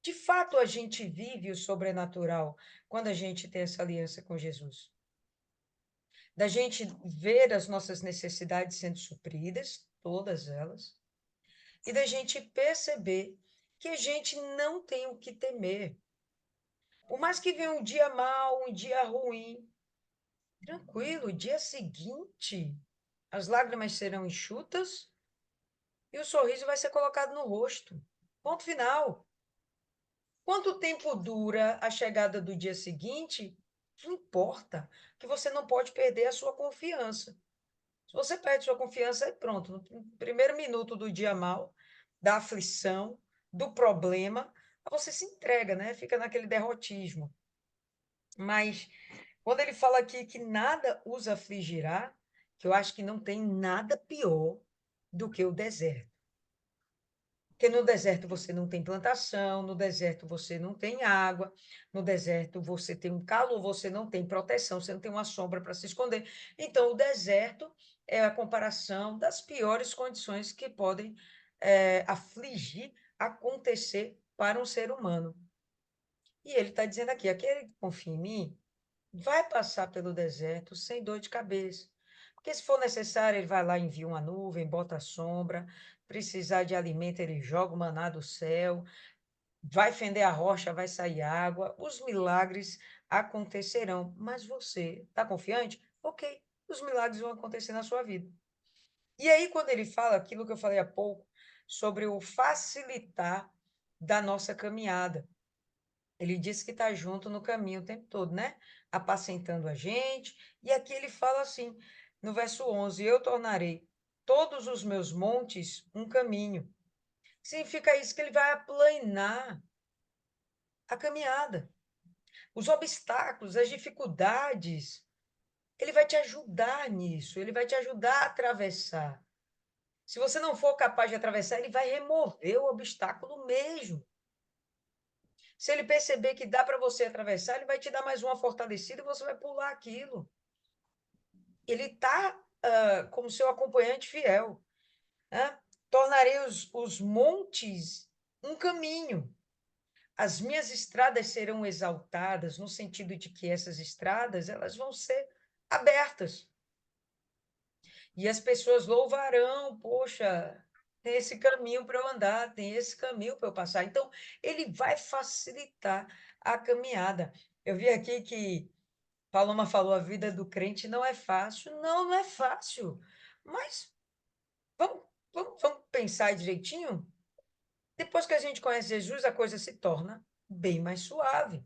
De fato, a gente vive o sobrenatural quando a gente tem essa aliança com Jesus. Da gente ver as nossas necessidades sendo supridas, todas elas, e da gente perceber que a gente não tem o que temer. Por mais que venha um dia mau, um dia ruim, tranquilo, o dia seguinte, as lágrimas serão enxutas e o sorriso vai ser colocado no rosto. Ponto final. Quanto tempo dura a chegada do dia seguinte? Não importa, que você não pode perder a sua confiança. Se você perde sua confiança, é pronto. No primeiro minuto do dia mal, da aflição, do problema, você se entrega, né? Fica naquele derrotismo. Mas quando ele fala aqui que nada os afligirá, que eu acho que não tem nada pior do que o deserto. Porque no deserto você não tem plantação, no deserto você não tem água, no deserto você tem um calor, você não tem proteção, você não tem uma sombra para se esconder. Então, o deserto é a comparação das piores condições que podem afligir, acontecer para um ser humano. E ele está dizendo aqui, aquele que confia em mim, vai passar pelo deserto sem dor de cabeça. Porque se for necessário, ele vai lá, envia uma nuvem, bota a sombra, precisar de alimento, ele joga o maná do céu, vai fender a rocha, vai sair água, os milagres acontecerão. Mas você está confiante? Ok, os milagres vão acontecer na sua vida. E aí, quando ele fala aquilo que eu falei há pouco, sobre o facilitar da nossa caminhada, ele diz que está junto no caminho o tempo todo, né? Apacentando a gente. E aqui ele fala assim, no verso 11, eu tornarei todos os meus montes um caminho. Significa isso, que ele vai aplanar a caminhada. Os obstáculos, as dificuldades, ele vai te ajudar nisso, ele vai te ajudar a atravessar. Se você não for capaz de atravessar, ele vai remover o obstáculo mesmo. Se ele perceber que dá para você atravessar, ele vai te dar mais uma fortalecida e você vai pular aquilo. Ele está como seu acompanhante fiel. Né? Tornarei os montes um caminho. As minhas estradas serão exaltadas, no sentido de que essas estradas elas vão ser abertas. E as pessoas louvarão, poxa, tem esse caminho para eu andar, tem esse caminho para eu passar. Então, ele vai facilitar a caminhada. Eu vi aqui que Paloma falou, a vida do crente não é fácil. Não, não é fácil. Mas vamos pensar direitinho? Depois que a gente conhece Jesus, a coisa se torna bem mais suave.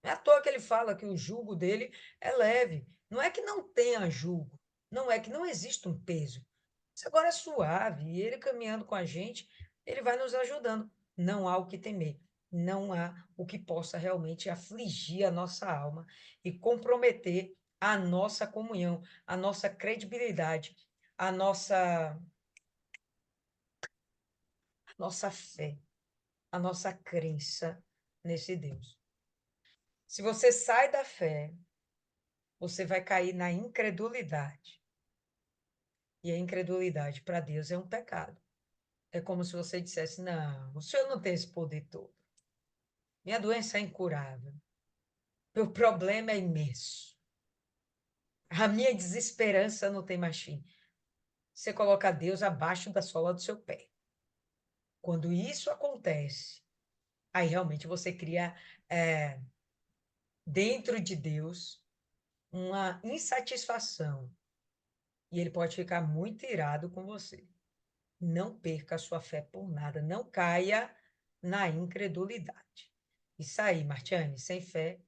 Não é à toa que ele fala que o jugo dele é leve. Não é que não tenha jugo, não é que não exista um peso. Isso agora é suave, e ele caminhando com a gente, ele vai nos ajudando. Não há o que temer, não há o que possa realmente afligir a nossa alma e comprometer a nossa comunhão, a nossa credibilidade, a nossa fé, a nossa crença nesse Deus. Se você sai da fé, você vai cair na incredulidade. E a incredulidade para Deus é um pecado. É como se você dissesse: não, o senhor não tem esse poder todo. Minha doença é incurável. Meu problema é imenso. A minha desesperança não tem mais fim. Você coloca Deus abaixo da sola do seu pé. Quando isso acontece, aí realmente você cria dentro de Deus uma insatisfação. E ele pode ficar muito irado com você. Não perca a sua fé por nada. Não caia na incredulidade. Isso aí, Martiane, sem fé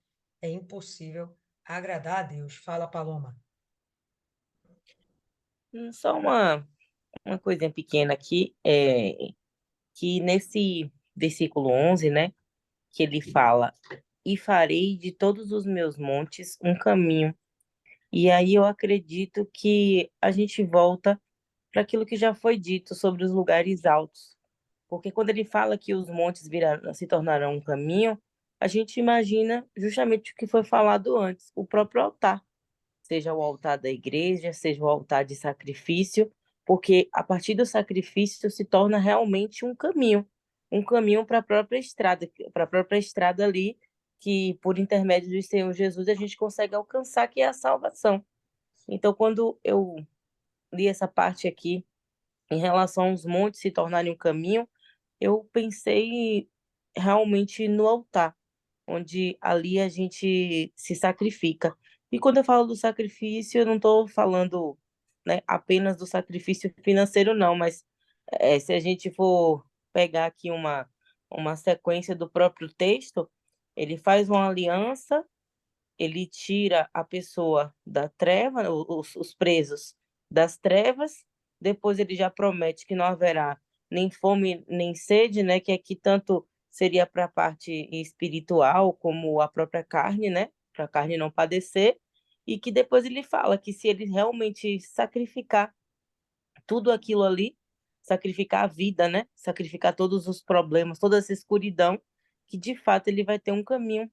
é impossível agradar a Deus. Fala, Paloma. Só uma coisinha pequena aqui, que nesse versículo 11, né, que ele fala, e farei de todos os meus montes um caminho. E aí eu acredito que a gente volta para aquilo que já foi dito sobre os lugares altos. Porque quando ele fala que os montes se tornarão um caminho, a gente imagina justamente o que foi falado antes, o próprio altar. Seja o altar da igreja, seja o altar de sacrifício, porque a partir do sacrifício se torna realmente um caminho para a própria estrada ali, que por intermédio do Senhor Jesus a gente consegue alcançar, que é a salvação. Então, quando eu li essa parte aqui, em relação aos montes se tornarem um caminho, eu pensei realmente no altar, onde ali a gente se sacrifica. E quando eu falo do sacrifício, eu não estou falando, né, apenas do sacrifício financeiro, não, mas se a gente for pegar aqui uma sequência do próprio texto, ele faz uma aliança, ele tira a pessoa da treva, os presos das trevas, depois ele já promete que não haverá nem fome nem sede, né? Que aqui tanto seria para a parte espiritual como a própria carne, né? Para a carne não padecer, e que depois ele fala que se ele realmente sacrificar tudo aquilo ali, sacrificar a vida, né? Sacrificar todos os problemas, toda essa escuridão, que de fato ele vai ter um caminho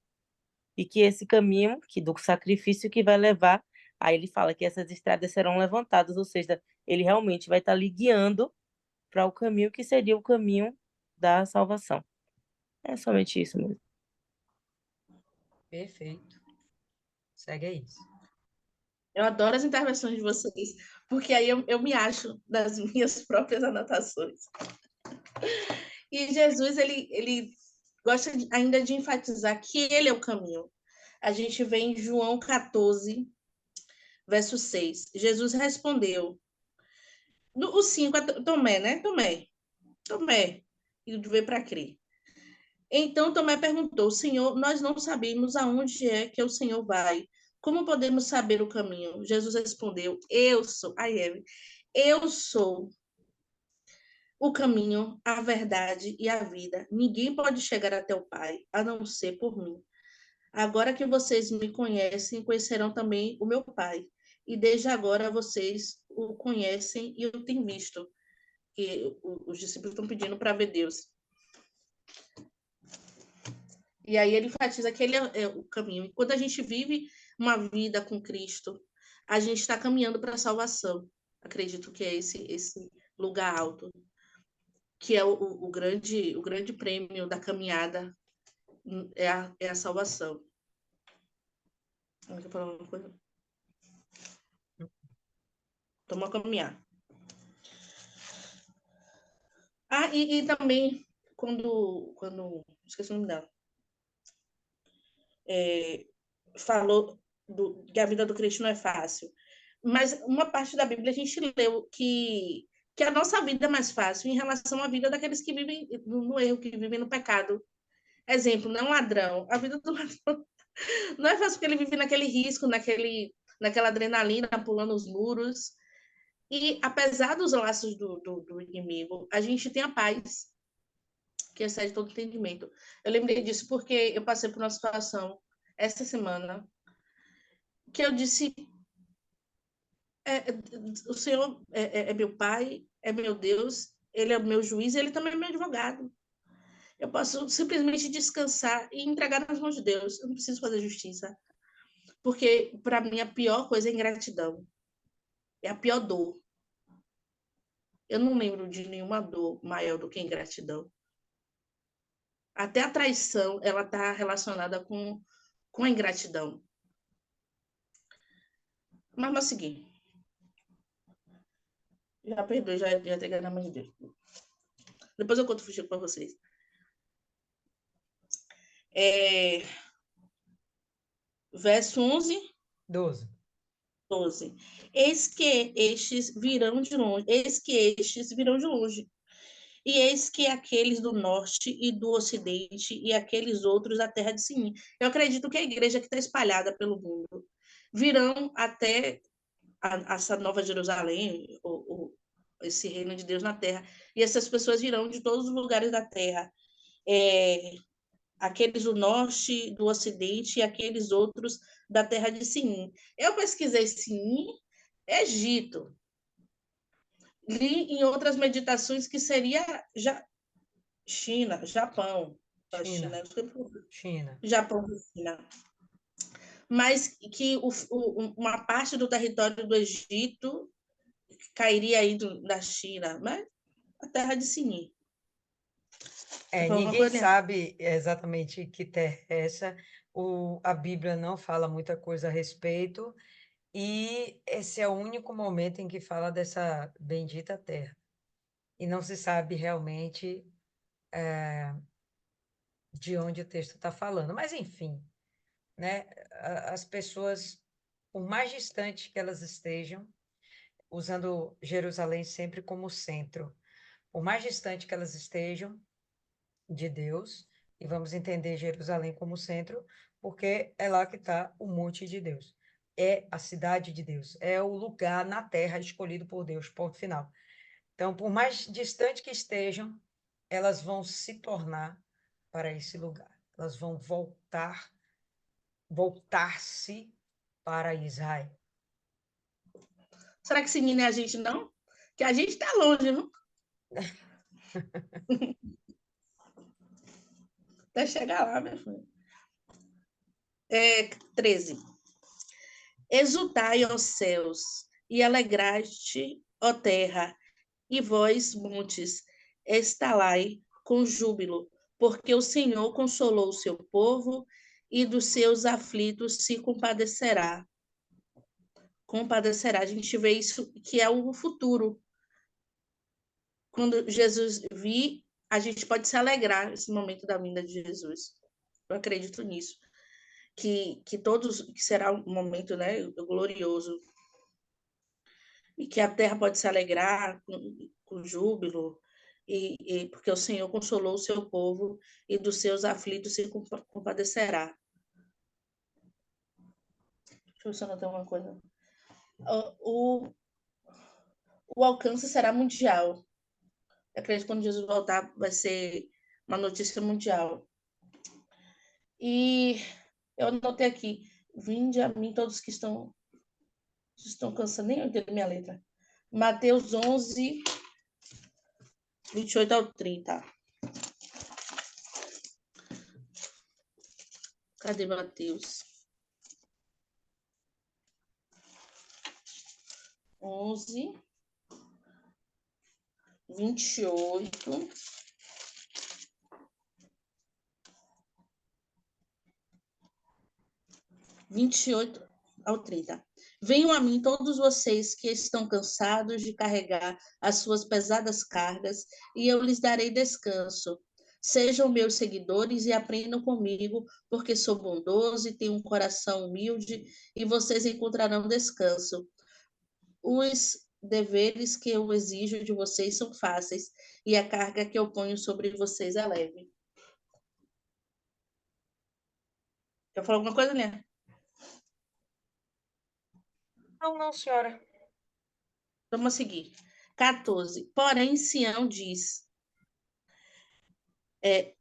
e que esse caminho, que do sacrifício que vai levar, aí ele fala que essas estradas serão levantadas, ou seja, ele realmente vai estar lhe guiando para o caminho que seria o caminho da salvação. É somente isso mesmo. Perfeito. Segue aí. Eu adoro as intervenções de vocês, porque aí eu me acho das minhas próprias anotações. E Jesus, ele gosta ainda de enfatizar que ele é o caminho. A gente vê em João 14, verso 6. Jesus respondeu. O 5 é Tomé, né? Tomé. E de ver para crer. Então Tomé perguntou, Senhor, nós não sabemos aonde é que o Senhor vai. Como podemos saber o caminho? Jesus respondeu, eu sou o caminho, a verdade e a vida. Ninguém pode chegar até o Pai, a não ser por mim. Agora que vocês me conhecem, conhecerão também o meu Pai. E desde agora vocês o conhecem e o têm visto. Que os discípulos estão pedindo para ver Deus. E aí ele enfatiza que ele é o caminho. E quando a gente vive uma vida com Cristo, a gente está caminhando para a salvação. Acredito que é esse lugar alto, que é o grande prêmio da caminhada, é a salvação. Quer falar uma coisa? Vamos caminhar. E também, quando esqueci o nome dela, falou que a vida do cristão não é fácil. Mas uma parte da Bíblia a gente leu que a nossa vida é mais fácil em relação à vida daqueles que vivem no erro, que vivem no pecado. Exemplo, não é um ladrão. A vida do ladrão não é fácil porque ele vive naquele risco, naquela adrenalina, pulando os muros. E apesar dos laços do inimigo, a gente tem a paz, que excede todo entendimento. Eu lembrei disso porque eu passei por uma situação essa semana que eu disse: o Senhor é meu Pai, é meu Deus, Ele é o meu juiz e Ele também é meu advogado. Eu posso simplesmente descansar e entregar nas mãos de Deus. Eu não preciso fazer justiça. Porque, para mim, a pior coisa é a ingratidão. É a pior dor. Eu não lembro de nenhuma dor maior do que a ingratidão. Até a traição, ela está relacionada com a ingratidão. Mas vamos seguir. Já perdoe, já entreguei na mão de Deus. Depois eu conto o fuxico para vocês. Verso 11, 12. 12. Eis que estes virão de longe. E eis que aqueles do norte e do ocidente e aqueles outros da terra de Sinim. Eu acredito que a igreja que está espalhada pelo mundo virão até essa nova Jerusalém, esse reino de Deus na terra. E essas pessoas virão de todos os lugares da terra. Aqueles do norte, do ocidente e aqueles outros da terra de Sinim. Eu pesquisei Sinim, Egito. Li em outras meditações que seria China, Japão. China. China. Japão e China. Mas que uma parte do território do Egito cairia aí da China, mas a terra de Sinim. Ninguém sabe exatamente que terra é essa. A Bíblia não fala muita coisa a respeito, e esse é o único momento em que fala dessa bendita terra. E não se sabe realmente de onde o texto está falando. Mas, enfim, né? As pessoas, por mais distantes que elas estejam, usando Jerusalém sempre como centro, por mais distante que elas estejam de Deus, e vamos entender Jerusalém como centro, porque é lá que está o monte de Deus. É a cidade de Deus, é o lugar na terra escolhido por Deus, ponto final. Então, por mais distante que estejam, elas vão se tornar para esse lugar. Elas vão voltar-se para Israel. Será que Sinim não é a gente, não? Que a gente está longe, não? Até chegar lá, minha filha. 13. Exultai, ó céus, e alegrai-te, ó terra, e vós, montes, estalai com júbilo, porque o Senhor consolou o seu povo e dos seus aflitos se compadecerá. A gente vê isso que é o futuro. Quando Jesus vir, a gente pode se alegrar nesse momento da vinda de Jesus. Eu acredito nisso. Que será um momento, né, glorioso. E que a terra pode se alegrar com júbilo, porque o Senhor consolou o seu povo e dos seus aflitos se compadecerá. Deixa eu ver se eu não tenho uma coisa. O alcance será mundial. Eu acredito que quando Jesus voltar vai ser uma notícia mundial. E eu anotei aqui: vinde a mim todos que estão cansados, nem eu entendo minha letra. Mateus 11, 28 ao 30. Cadê Mateus? 11, 28. Ao 30. Venham a mim todos vocês que estão cansados de carregar as suas pesadas cargas, e eu lhes darei descanso. Sejam meus seguidores e aprendam comigo, porque sou bondoso e tenho um coração humilde, e vocês encontrarão descanso. Os deveres que eu exijo de vocês são fáceis, e a carga que eu ponho sobre vocês é leve. Quer falar alguma coisa, Liana? Não, senhora. Vamos seguir. 14. Porém, Sião diz: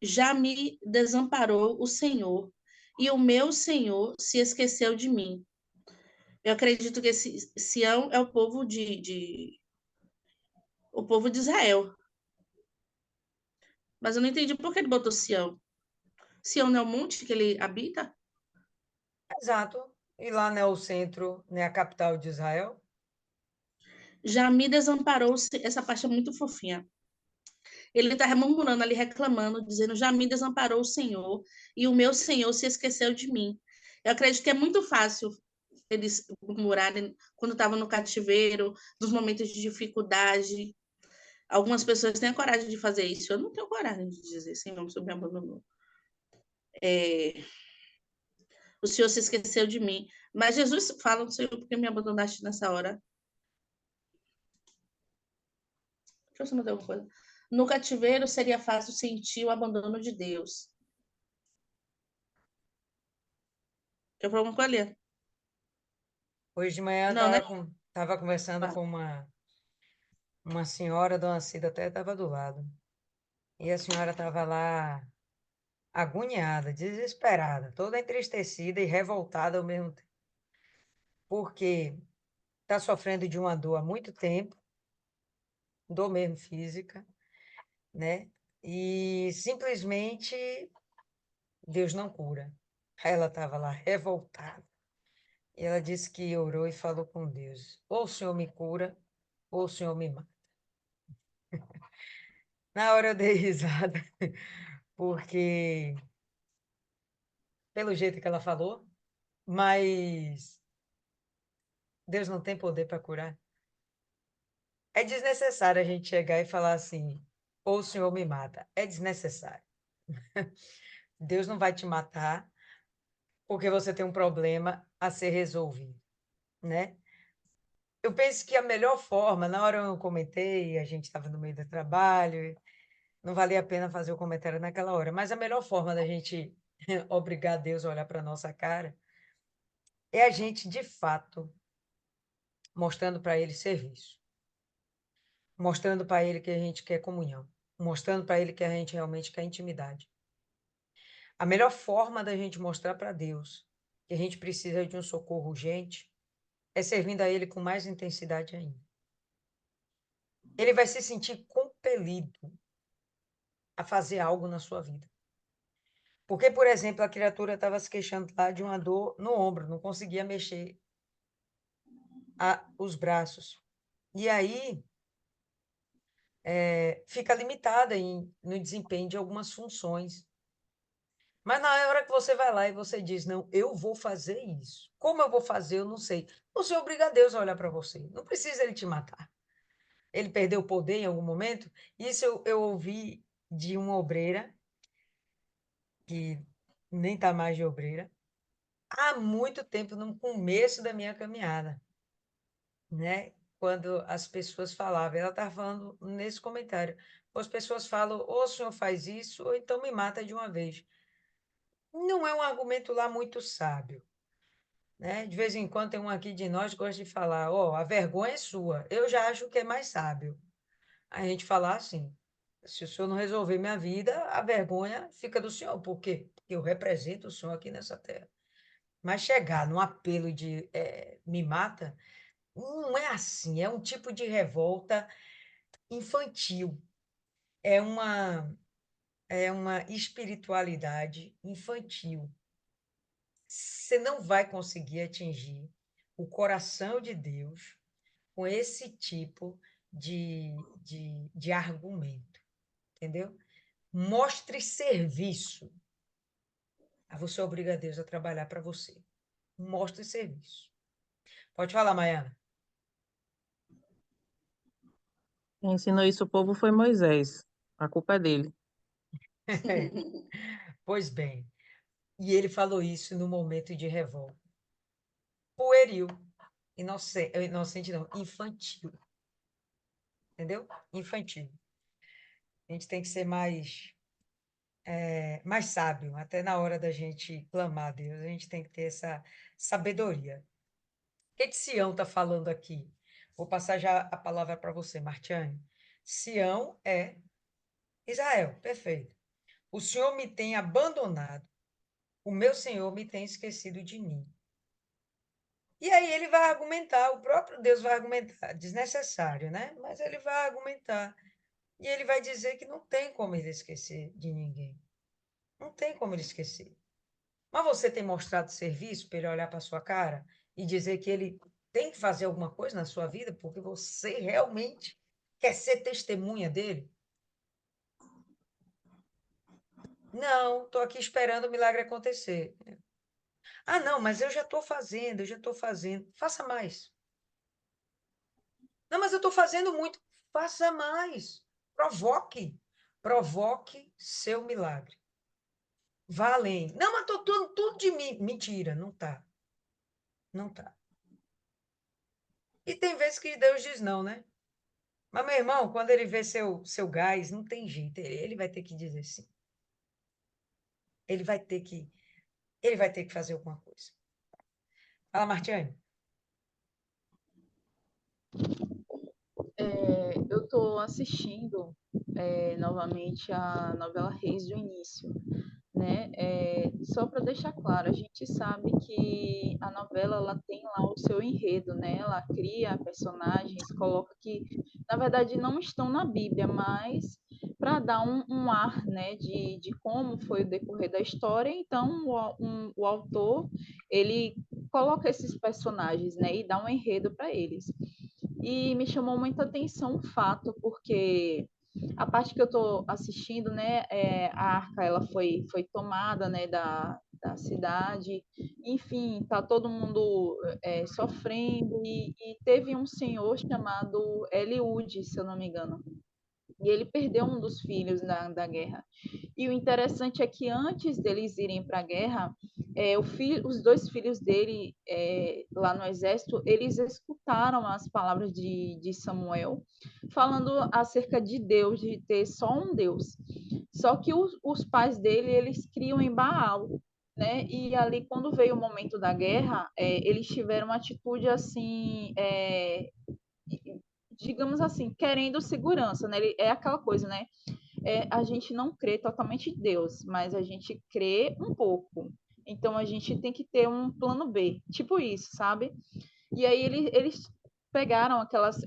já me desamparou o Senhor, e o meu Senhor se esqueceu de mim. Eu acredito que esse Sião é o povo o povo de Israel. Mas eu não entendi por que ele botou Sião. Sião não é o monte que ele habita? Exato. E lá não é o centro, nem a capital de Israel? Já me desamparou, essa parte é muito fofinha. Ele está murmurando ali, reclamando, dizendo: já me desamparou o Senhor, e o meu Senhor se esqueceu de mim. Eu acredito que é muito fácil eles murmurarem quando estavam no cativeiro, nos momentos de dificuldade. Algumas pessoas têm a coragem de fazer isso. Eu não tenho coragem de dizer: Senhor, o Senhor me abandonou. O Senhor se esqueceu de mim. Mas Jesus fala: Senhor, por que me abandonaste nessa hora? Deixa eu saber alguma coisa. No cativeiro seria fácil sentir o abandono de Deus. Quer falar alguma coisa? Hoje de manhã Não, né? tava conversando com uma senhora, Dona Cida até estava do lado. E a senhora estava lá agoniada, desesperada, toda entristecida e revoltada ao mesmo tempo. Porque está sofrendo de uma dor há muito tempo, dor mesmo física, né? E simplesmente Deus não cura. Ela estava lá revoltada. E ela disse que orou e falou com Deus: ou o Senhor me cura, ou o Senhor me mata. Na hora eu dei risada, porque pelo jeito que ela falou, mas Deus não tem poder para curar. É desnecessário a gente chegar e falar assim: ou o Senhor me mata. É desnecessário. Deus não vai te matar porque você tem um problema a ser resolvido, né? Eu penso que a melhor forma, na hora eu comentei, a gente estava no meio do trabalho, não valia a pena fazer o comentário naquela hora, mas a melhor forma da gente obrigar Deus a olhar para a nossa cara é a gente, de fato, mostrando para Ele serviço, mostrando para Ele que a gente quer comunhão, mostrando para Ele que a gente realmente quer intimidade. A melhor forma da gente mostrar para Deus que a gente precisa de um socorro urgente é servindo a Ele com mais intensidade ainda. Ele vai se sentir compelido a fazer algo na sua vida. Porque, por exemplo, a criatura estava se queixando lá de uma dor no ombro, não conseguia mexer os braços. E aí fica limitada no desempenho de algumas funções. Mas na hora que você vai lá e você diz: não, eu vou fazer isso. Como eu vou fazer, eu não sei. Você obriga Deus a olhar para você. Não precisa ele te matar. Ele perdeu o poder em algum momento. Isso eu ouvi de uma obreira, que nem está mais de obreira, há muito tempo, no começo da minha caminhada, né? Quando as pessoas falavam, ela estava falando nesse comentário, as pessoas falam: ou o senhor faz isso, ou então me mata de uma vez. Não é um argumento lá muito sábio, né? De vez em quando tem um aqui de nós que gosta de falar: ó, a vergonha é sua. Eu já acho que é mais sábio a gente falar assim: se o senhor não resolver minha vida, a vergonha fica do senhor. Por quê? Porque eu represento o senhor aqui nessa terra. Mas chegar num apelo de me mata, não é assim. É um tipo de revolta infantil. É uma espiritualidade infantil. Você não vai conseguir atingir o coração de Deus com esse tipo de argumento, entendeu? Mostre serviço. Aí você obriga Deus a trabalhar para você. Mostre serviço. Pode falar, Maiana. Quem ensinou isso o povo foi Moisés. A culpa é dele. Pois bem, e ele falou isso no momento de revolta. Pueril, inocente não, infantil. Entendeu? Infantil. A gente tem que ser mais sábio, até na hora da gente clamar a Deus, a gente tem que ter essa sabedoria. O que Sião está falando aqui? Vou passar já a palavra para você, Martiane. Sião é Israel, perfeito. O Senhor me tem abandonado, o meu Senhor me tem esquecido de mim. E aí ele vai argumentar, o próprio Deus vai argumentar, desnecessário, né? Mas ele vai argumentar. E ele vai dizer que não tem como ele esquecer de ninguém. Não tem como ele esquecer. Mas você tem mostrado serviço para ele olhar para sua cara e dizer que ele tem que fazer alguma coisa na sua vida porque você realmente quer ser testemunha dele? Não, estou aqui esperando o milagre acontecer. Ah, não, mas eu já estou fazendo, eu já estou fazendo. Faça mais. Não, mas eu estou fazendo muito. Faça mais. Provoque. Provoque seu milagre. Vá além. Não, mas estou tudo de mim. Mentira, não está. Não está. E tem vezes que Deus diz não, né? Mas, meu irmão, quando ele vê seu gás, não tem jeito. Ele vai ter que dizer sim. Ele vai ter que fazer alguma coisa. Fala, Martiane. Eu estou assistindo novamente a novela Reis do Início, né? Só para deixar claro, a gente sabe que a novela ela tem lá o seu enredo, né? Ela cria personagens, coloca que na verdade não estão na Bíblia, mas para dar um ar, né, de como foi o decorrer da história. Então o autor ele coloca esses personagens, né, e dá um enredo para eles. E me chamou muita atenção o fato, porque a parte que eu estou assistindo, né, a arca ela foi tomada, né, da cidade, enfim, tá todo mundo sofrendo e teve um senhor chamado Eliúde, se eu não me engano, e ele perdeu um dos filhos da guerra. E o interessante é que antes deles irem para a guerra, os dois filhos dele, lá no exército, eles escutaram as palavras de Samuel, falando acerca de Deus, de ter só um Deus. Só que os pais dele, eles criam em Baal, né? E ali, quando veio o momento da guerra, eles tiveram uma atitude assim, digamos assim, querendo segurança, né? É aquela coisa, né? A gente não crê totalmente em Deus, mas a gente crê um pouco. Então a gente tem que ter um plano B, tipo isso, sabe? E aí eles pegaram aquelas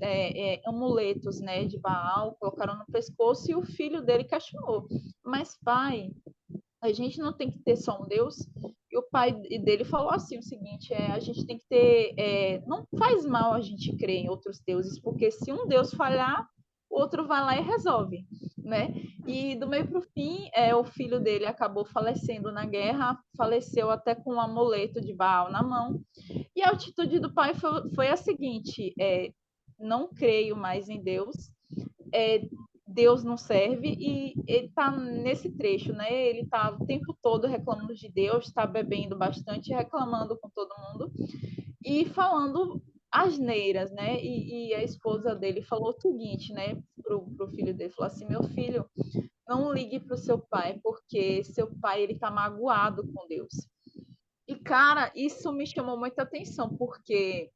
amuletos, né, de Baal, colocaram no pescoço e o filho dele questionou: mas pai, a gente não tem que ter só um Deus? E o pai dele falou assim o seguinte: a gente tem que ter, não faz mal a gente crer em outros deuses, porque se um Deus falhar, o outro vai lá e resolve, né? E do meio para o fim, o filho dele acabou falecendo na guerra, faleceu até com um amuleto de Baal na mão. E a atitude do pai foi a seguinte: não creio mais em Deus, Deus não serve, e ele está nesse trecho, né? Ele está o tempo todo reclamando de Deus, está bebendo bastante, reclamando com todo mundo e falando asneiras, né? E a esposa dele falou o seguinte, né, pro filho dele, falou assim: meu filho, não ligue pro seu pai, porque seu pai ele tá magoado com Deus. E cara, isso me chamou muita atenção, porque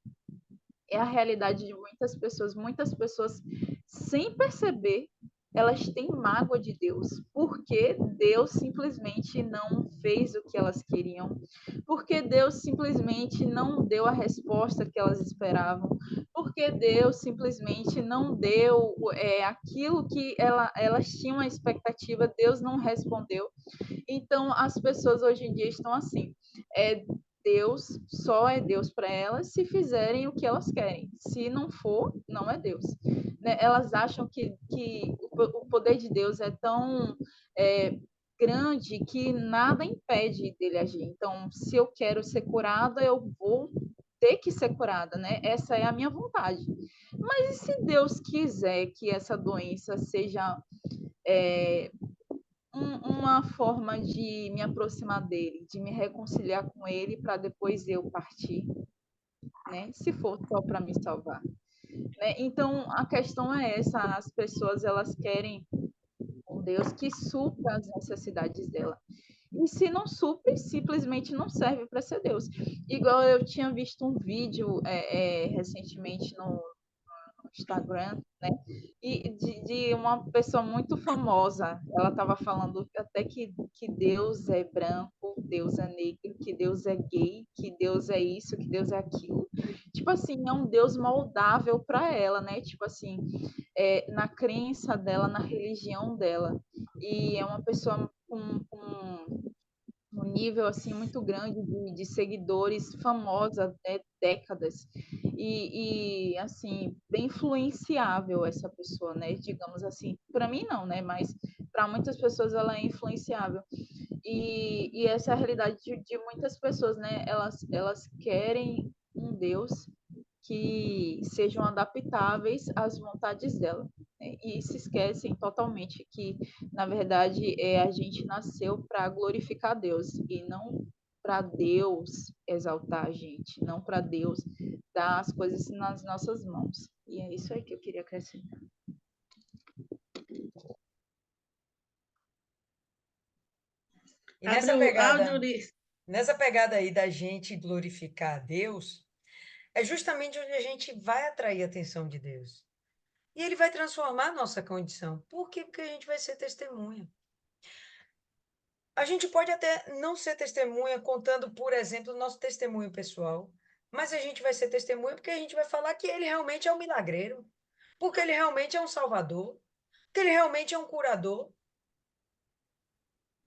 é a realidade de muitas pessoas sem perceber, elas têm mágoa de Deus, porque Deus simplesmente não fez o que elas queriam, porque Deus simplesmente não deu a resposta que elas esperavam, porque Deus simplesmente não deu aquilo que elas tinham a expectativa, Deus não respondeu. Então, as pessoas hoje em dia estão assim, Deus só é Deus para elas se fizerem o que elas querem. Se não for, não é Deus. Né? Elas acham que o poder de Deus é tão grande que nada impede dele agir. Então, se eu quero ser curada, eu vou ter que ser curada, né? Essa é a minha vontade. Mas e se Deus quiser que essa doença seja uma forma de me aproximar dele, de me reconciliar com ele para depois eu partir, né? Se for só para me salvar, né? Então a questão é essa: as pessoas elas querem um Deus que supra as necessidades dela. E se não supre, simplesmente não serve para ser Deus. Igual eu tinha visto um vídeo recentemente no Instagram, né? E de uma pessoa muito famosa. Ela estava falando até que Deus é branco, Deus é negro, que Deus é gay, que Deus é isso, que Deus é aquilo. Tipo assim, é um Deus moldável para ela, né? Tipo assim, na crença dela, na religião dela. E é uma pessoa com um nível assim muito grande de seguidores, famosa até décadas e assim bem influenciável essa pessoa, né? Digamos assim, para mim não, né? Mas para muitas pessoas ela é influenciável e essa é a realidade de muitas pessoas, né? Elas querem um Deus que sejam adaptáveis às vontades dela, né? E se esquecem totalmente que, na verdade, a gente nasceu para glorificar Deus e não para Deus exaltar a gente, não para Deus dar as coisas nas nossas mãos. E é isso aí que eu queria acrescentar. E Abre o áudio, Liz. nessa pegada aí da gente glorificar a Deus, é justamente onde a gente vai atrair a atenção de Deus. E ele vai transformar a nossa condição. Por quê? Porque a gente vai ser testemunha. A gente pode até não ser testemunha contando, por exemplo, o nosso testemunho pessoal, mas a gente vai ser testemunha porque a gente vai falar que ele realmente é um milagreiro, porque ele realmente é um salvador, que ele realmente é um curador.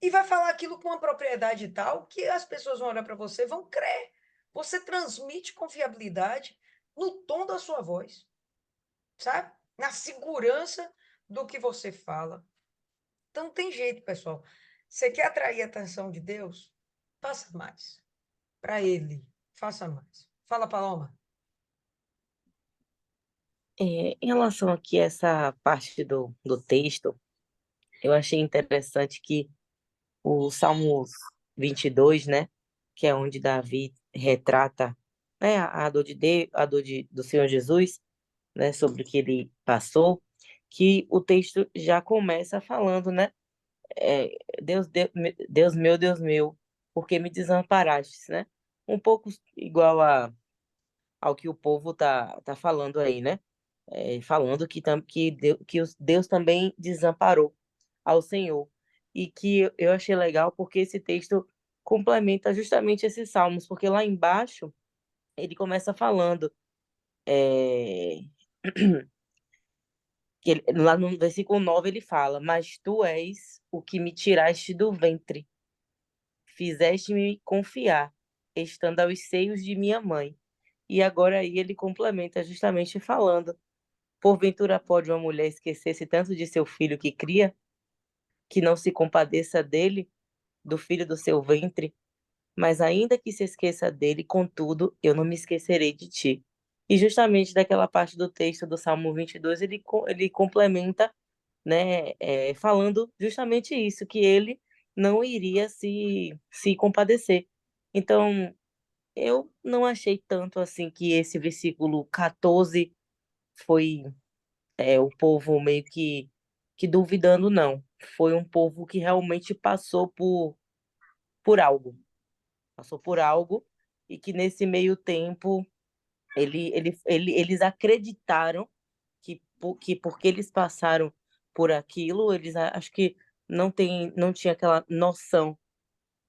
E vai falar aquilo com uma propriedade tal que as pessoas vão olhar para você e vão crer. Você transmite confiabilidade no tom da sua voz, sabe? Na segurança do que você fala. Então, não tem jeito, pessoal. Você quer atrair a atenção de Deus? Faça mais. Para Ele, faça mais. Fala, Paloma. Em relação aqui a essa parte do texto, eu achei interessante que o Salmos 22, né, que é onde Davi retrata, né, a dor do Senhor Jesus, né, sobre o que ele passou, que o texto já começa falando, né, Deus meu, por que me desamparastes, né? Um pouco igual ao que o povo tá falando aí, né? Falando que Deus também desamparou ao Senhor. E que eu achei legal porque esse texto complementa justamente esses salmos, porque lá embaixo ele começa falando, é, lá no versículo 9 ele fala: Mas tu és o que me tiraste do ventre, fizeste-me confiar, estando aos seios de minha mãe. E agora aí ele complementa justamente falando: Porventura pode uma mulher esquecer-se tanto de seu filho que cria, que não se compadeça dele, do filho do seu ventre? Mas ainda que se esqueça dele, contudo, eu não me esquecerei de ti. E justamente daquela parte do texto do Salmo 22, ele complementa, né, falando justamente isso, que ele não iria se compadecer. Então, eu não achei tanto assim que esse versículo 14 foi o povo meio que duvidando, não. Foi um povo que realmente por algo. Passou por algo e que nesse meio tempo eles acreditaram que porque eles passaram por aquilo, acho que não tinha aquela noção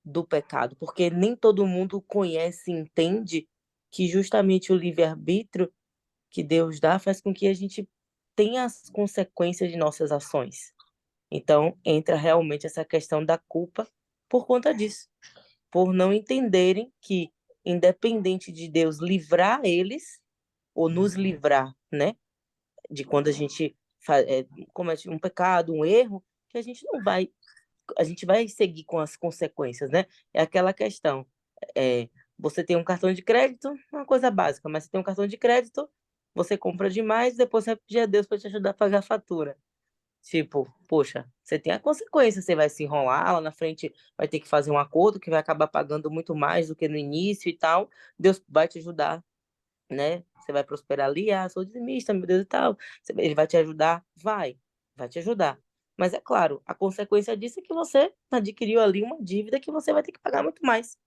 do pecado, porque nem todo mundo conhece e entende que justamente o livre-arbítrio que Deus dá faz com que a gente tenha as consequências de nossas ações. Então, entra realmente essa questão da culpa por conta disso, por não entenderem que, independente de Deus livrar eles, ou nos livrar, né, de quando a gente comete um pecado, um erro, que a gente vai seguir com as consequências, né? É aquela questão. Você tem um cartão de crédito, uma coisa básica, mas você tem um cartão de crédito, você compra demais, depois você vai pedir a Deus para te ajudar a pagar a fatura. Tipo, poxa, você tem a consequência, você vai se enrolar lá na frente, vai ter que fazer um acordo que vai acabar pagando muito mais do que no início e tal. Deus vai te ajudar, né? Você vai prosperar ali, sou dizimista, meu Deus e tal. Ele vai te ajudar? Vai te ajudar. Mas é claro, a consequência disso é que você adquiriu ali uma dívida que você vai ter que pagar muito mais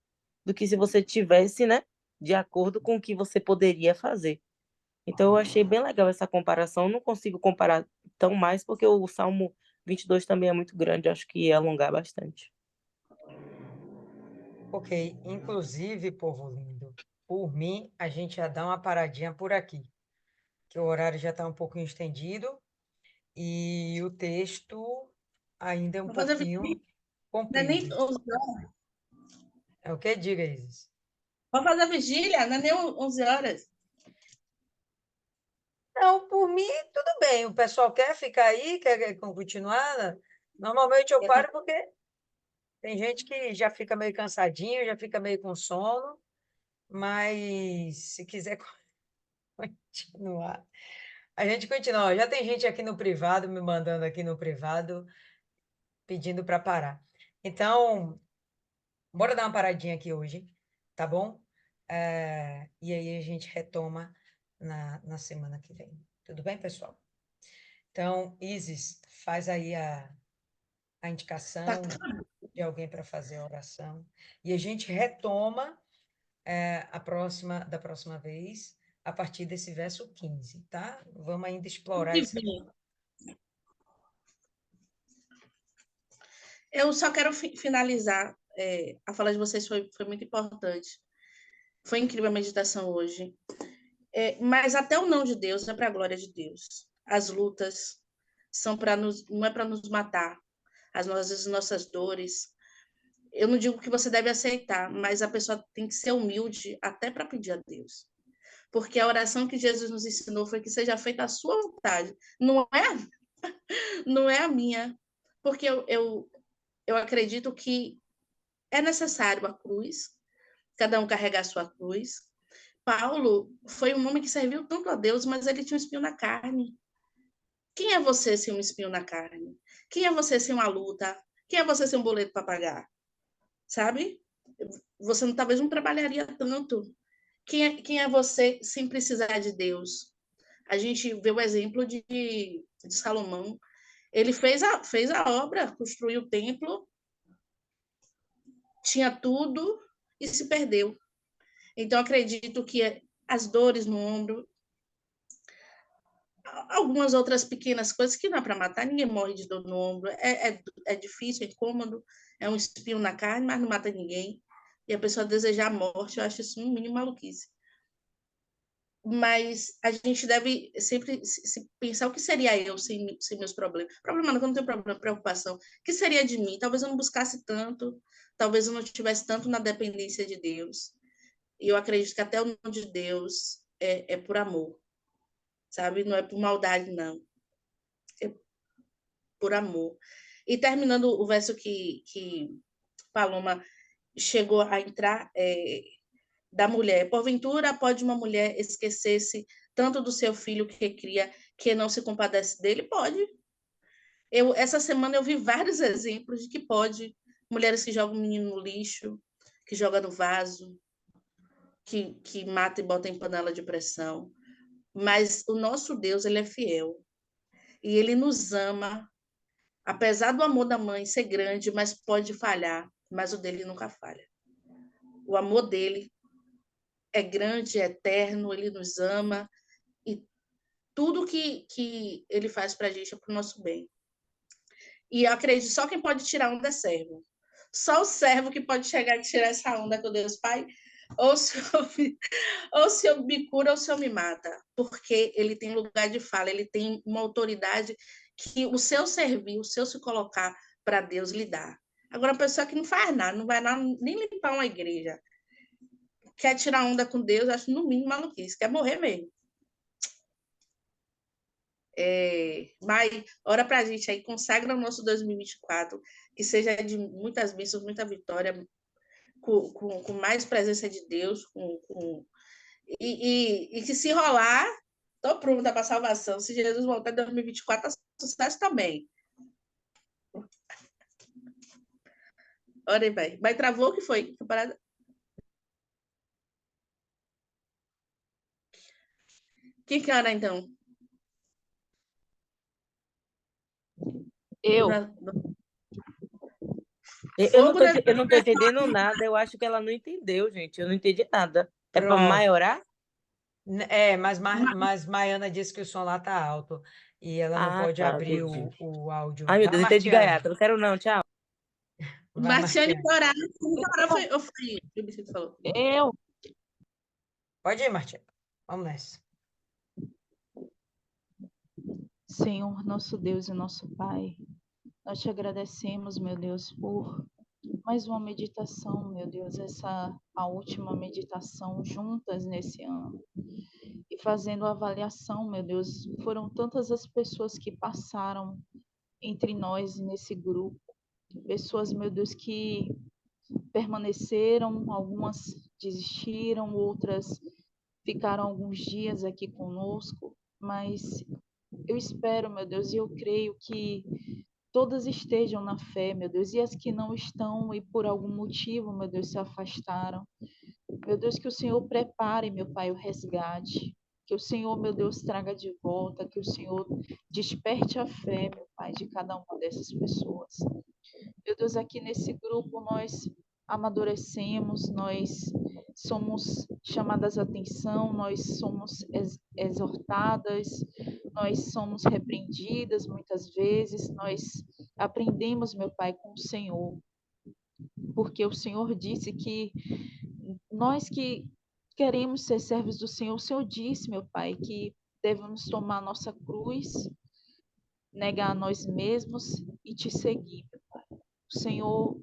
do que se você tivesse, né, de acordo com o que você poderia fazer. Então eu achei bem legal essa comparação. Não consigo comparar tão mais porque o Salmo 22 também é muito grande, acho que ia alongar bastante. Ok, inclusive, povo lindo, por mim, a gente já dá uma paradinha por aqui, que o horário já está um pouco estendido e o texto ainda é um Vou fazer pouquinho não é nem comprido. usar. É o que? Diga, Isis. Vamos fazer a vigília, não é nem 11 horas. Não, por mim, tudo bem. O pessoal quer ficar aí, quer continuar. Normalmente eu paro porque tem gente que já fica meio cansadinho, já fica meio com sono, mas se quiser continuar, a gente continua. Já tem gente aqui no privado, me mandando aqui no privado, pedindo para parar. Então, bora dar uma paradinha aqui hoje, tá bom? E aí a gente retoma na semana que vem. Tudo bem, pessoal? Então, Isis, faz aí a indicação de alguém para fazer a oração. E a gente retoma da próxima vez, a partir desse verso 15, tá? Vamos ainda explorar isso aqui. Eu só quero finalizar. A fala de vocês foi muito importante. Foi incrível a meditação hoje. Mas até o não de Deus é para a glória de Deus. As lutas são não é para nos matar. Às vezes, nossas dores. Eu não digo que você deve aceitar, mas a pessoa tem que ser humilde até para pedir a Deus. Porque a oração que Jesus nos ensinou foi que seja feita a sua vontade. Não é a minha. Porque eu acredito que é necessário a cruz, cada um carregar a sua cruz. Paulo foi um homem que serviu tanto a Deus, mas ele tinha um espinho na carne. Quem é você sem um espinho na carne? Quem é você sem uma luta? Quem é você sem um boleto para pagar? Sabe? Você talvez não trabalharia tanto. Quem é você sem precisar de Deus? A gente vê o exemplo de Salomão. Ele fez a obra, construiu o templo, tinha tudo e se perdeu. Então, acredito que as dores no ombro, algumas outras pequenas coisas que não é para matar, ninguém morre de dor no ombro, é difícil, é incômodo, é um espinho na carne, mas não mata ninguém. E a pessoa desejar a morte, eu acho isso um mínimo maluquice. Mas a gente deve sempre se pensar o que seria eu sem meus problemas. Problema não, eu não tenho problema, preocupação. O que seria de mim? Talvez eu não buscasse tanto, talvez eu não estivesse tanto na dependência de Deus. E eu acredito que até o nome de Deus é por amor, sabe? Não é por maldade, não. É por amor. E terminando o verso que Paloma chegou a entrar, da mulher. Porventura, pode uma mulher esquecer-se tanto do seu filho que cria, que não se compadece dele? Pode. Essa semana eu vi vários exemplos de que pode. Mulheres que jogam o menino no lixo, que jogam no vaso, que mata e bota em panela de pressão. Mas o nosso Deus, ele é fiel. E ele nos ama, apesar do amor da mãe ser grande, mas pode falhar, mas o dele nunca falha. O amor dele é grande, é eterno, ele nos ama e tudo que ele faz para a gente é para o nosso bem. E eu acredito, só quem pode tirar onda é servo. Só o servo que pode chegar e tirar essa onda com Deus Pai, ou se eu me cura ou se eu me mata, porque ele tem lugar de fala, ele tem uma autoridade que o seu servir, o seu se colocar para Deus lhe dá. Agora, a pessoa que não faz nada, não vai nem limpar uma igreja, quer tirar onda com Deus, acho no mínimo maluquice, quer morrer mesmo. Mas ora para a gente aí, consagra o nosso 2024, que seja de muitas bênçãos, muita vitória, com mais presença de Deus, e que se rolar, estou pronta para a salvação. Se Jesus voltar em 2024, sucesso também. Ora aí, vai. Mas travou o que foi? Quem que ora, então? Eu. Eu não tô entendendo nada. Eu acho que ela não entendeu, gente. Eu não entendi nada. É para Pronto. maiorar? Mas Maiana disse que o som lá tá alto e ela não pode Tá, abrir entendi. o áudio. Ai, meu Vai, Deus, entendi Martiane. gaiata. Não quero não, tchau. Vai, Martiane Martiane. orar. Ou foi o Vicente falou? Eu. Pode ir, Martiane. Vamos nessa. Senhor, nosso Deus e nosso Pai, nós te agradecemos, meu Deus, por mais uma meditação, meu Deus, a última meditação juntas nesse ano. E fazendo a avaliação, meu Deus, foram tantas as pessoas que passaram entre nós nesse grupo. Pessoas, meu Deus, que permaneceram, algumas desistiram, outras ficaram alguns dias aqui conosco, mas eu espero, meu Deus, e eu creio que todas estejam na fé, meu Deus, e as que não estão e por algum motivo, meu Deus, se afastaram. Meu Deus, que o Senhor prepare, meu Pai, o resgate. Que o Senhor, meu Deus, traga de volta, que o Senhor desperte a fé, meu Pai, de cada uma dessas pessoas. Meu Deus, aqui nesse grupo nós amadurecemos, nós somos chamadas a atenção, nós somos exortadas, nós somos repreendidas muitas vezes, nós aprendemos, meu Pai, com o Senhor, porque o Senhor disse que nós que queremos ser servos do Senhor, o Senhor disse, meu Pai, que devemos tomar nossa cruz, negar a nós mesmos e te seguir, meu Pai. O Senhor,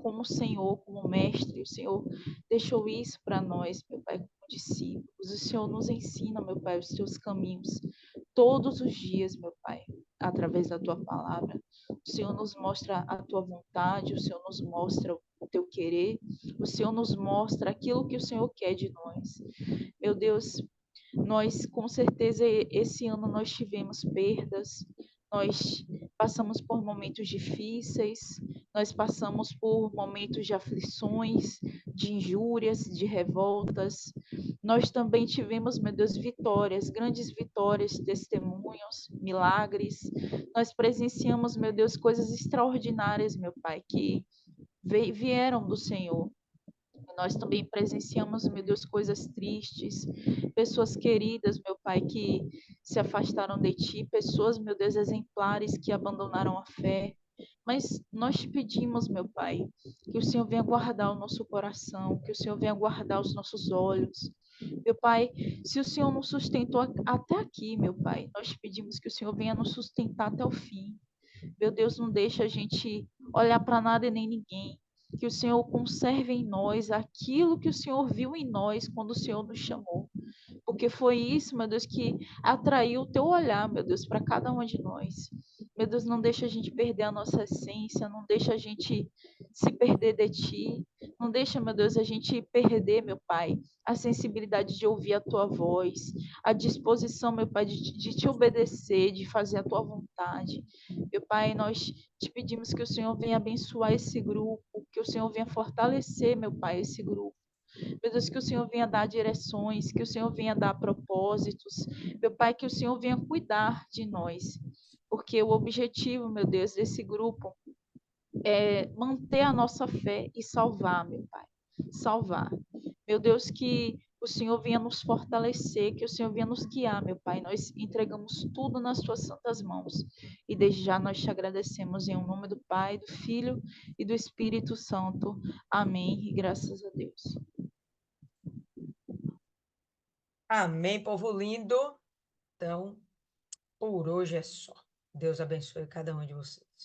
como Senhor, como mestre, o Senhor deixou isso para nós, meu Pai, como discípulos. O Senhor nos ensina, meu Pai, os teus caminhos todos os dias, meu Pai, através da tua palavra. O Senhor nos mostra a tua vontade, o Senhor nos mostra o teu querer, o Senhor nos mostra aquilo que o Senhor quer de nós. Meu Deus, nós, com certeza, esse ano nós tivemos perdas, nós passamos por momentos difíceis, nós passamos por momentos de aflições, de injúrias, de revoltas. Nós também tivemos, meu Deus, vitórias, grandes vitórias, testemunhos, milagres. Nós presenciamos, meu Deus, coisas extraordinárias, meu Pai, que vieram do Senhor. Nós também presenciamos, meu Deus, coisas tristes, pessoas queridas, meu Pai, que se afastaram de Ti, pessoas, meu Deus, exemplares que abandonaram a fé. Mas nós te pedimos, meu Pai, que o Senhor venha guardar o nosso coração, que o Senhor venha guardar os nossos olhos. Meu Pai, se o Senhor nos sustentou até aqui, meu Pai, nós te pedimos que o Senhor venha nos sustentar até o fim. Meu Deus, não deixa a gente olhar para nada e nem ninguém. Que o Senhor conserve em nós aquilo que o Senhor viu em nós quando o Senhor nos chamou. Porque foi isso, meu Deus, que atraiu o teu olhar, meu Deus, para cada uma de nós. Meu Deus, não deixa a gente perder a nossa essência, não deixa a gente se perder de ti. Não deixa, meu Deus, a gente perder, meu Pai, a sensibilidade de ouvir a tua voz, a disposição, meu Pai, de te obedecer, de fazer a tua vontade. Meu Pai, nós te pedimos que o Senhor venha abençoar esse grupo, que o Senhor venha fortalecer, meu Pai, esse grupo. Meu Deus, que o Senhor venha dar direções, que o Senhor venha dar propósitos. Meu Pai, que o Senhor venha cuidar de nós. Porque o objetivo, meu Deus, desse grupo é manter a nossa fé e salvar, meu Pai. Salvar. Meu Deus, que o Senhor venha nos fortalecer, que o Senhor venha nos guiar, meu Pai. Nós entregamos tudo nas tuas santas mãos. E desde já nós te agradecemos em nome do Pai, do Filho e do Espírito Santo. Amém. E graças a Deus. Amém, povo lindo. Então, por hoje é só. Deus abençoe cada um de vocês.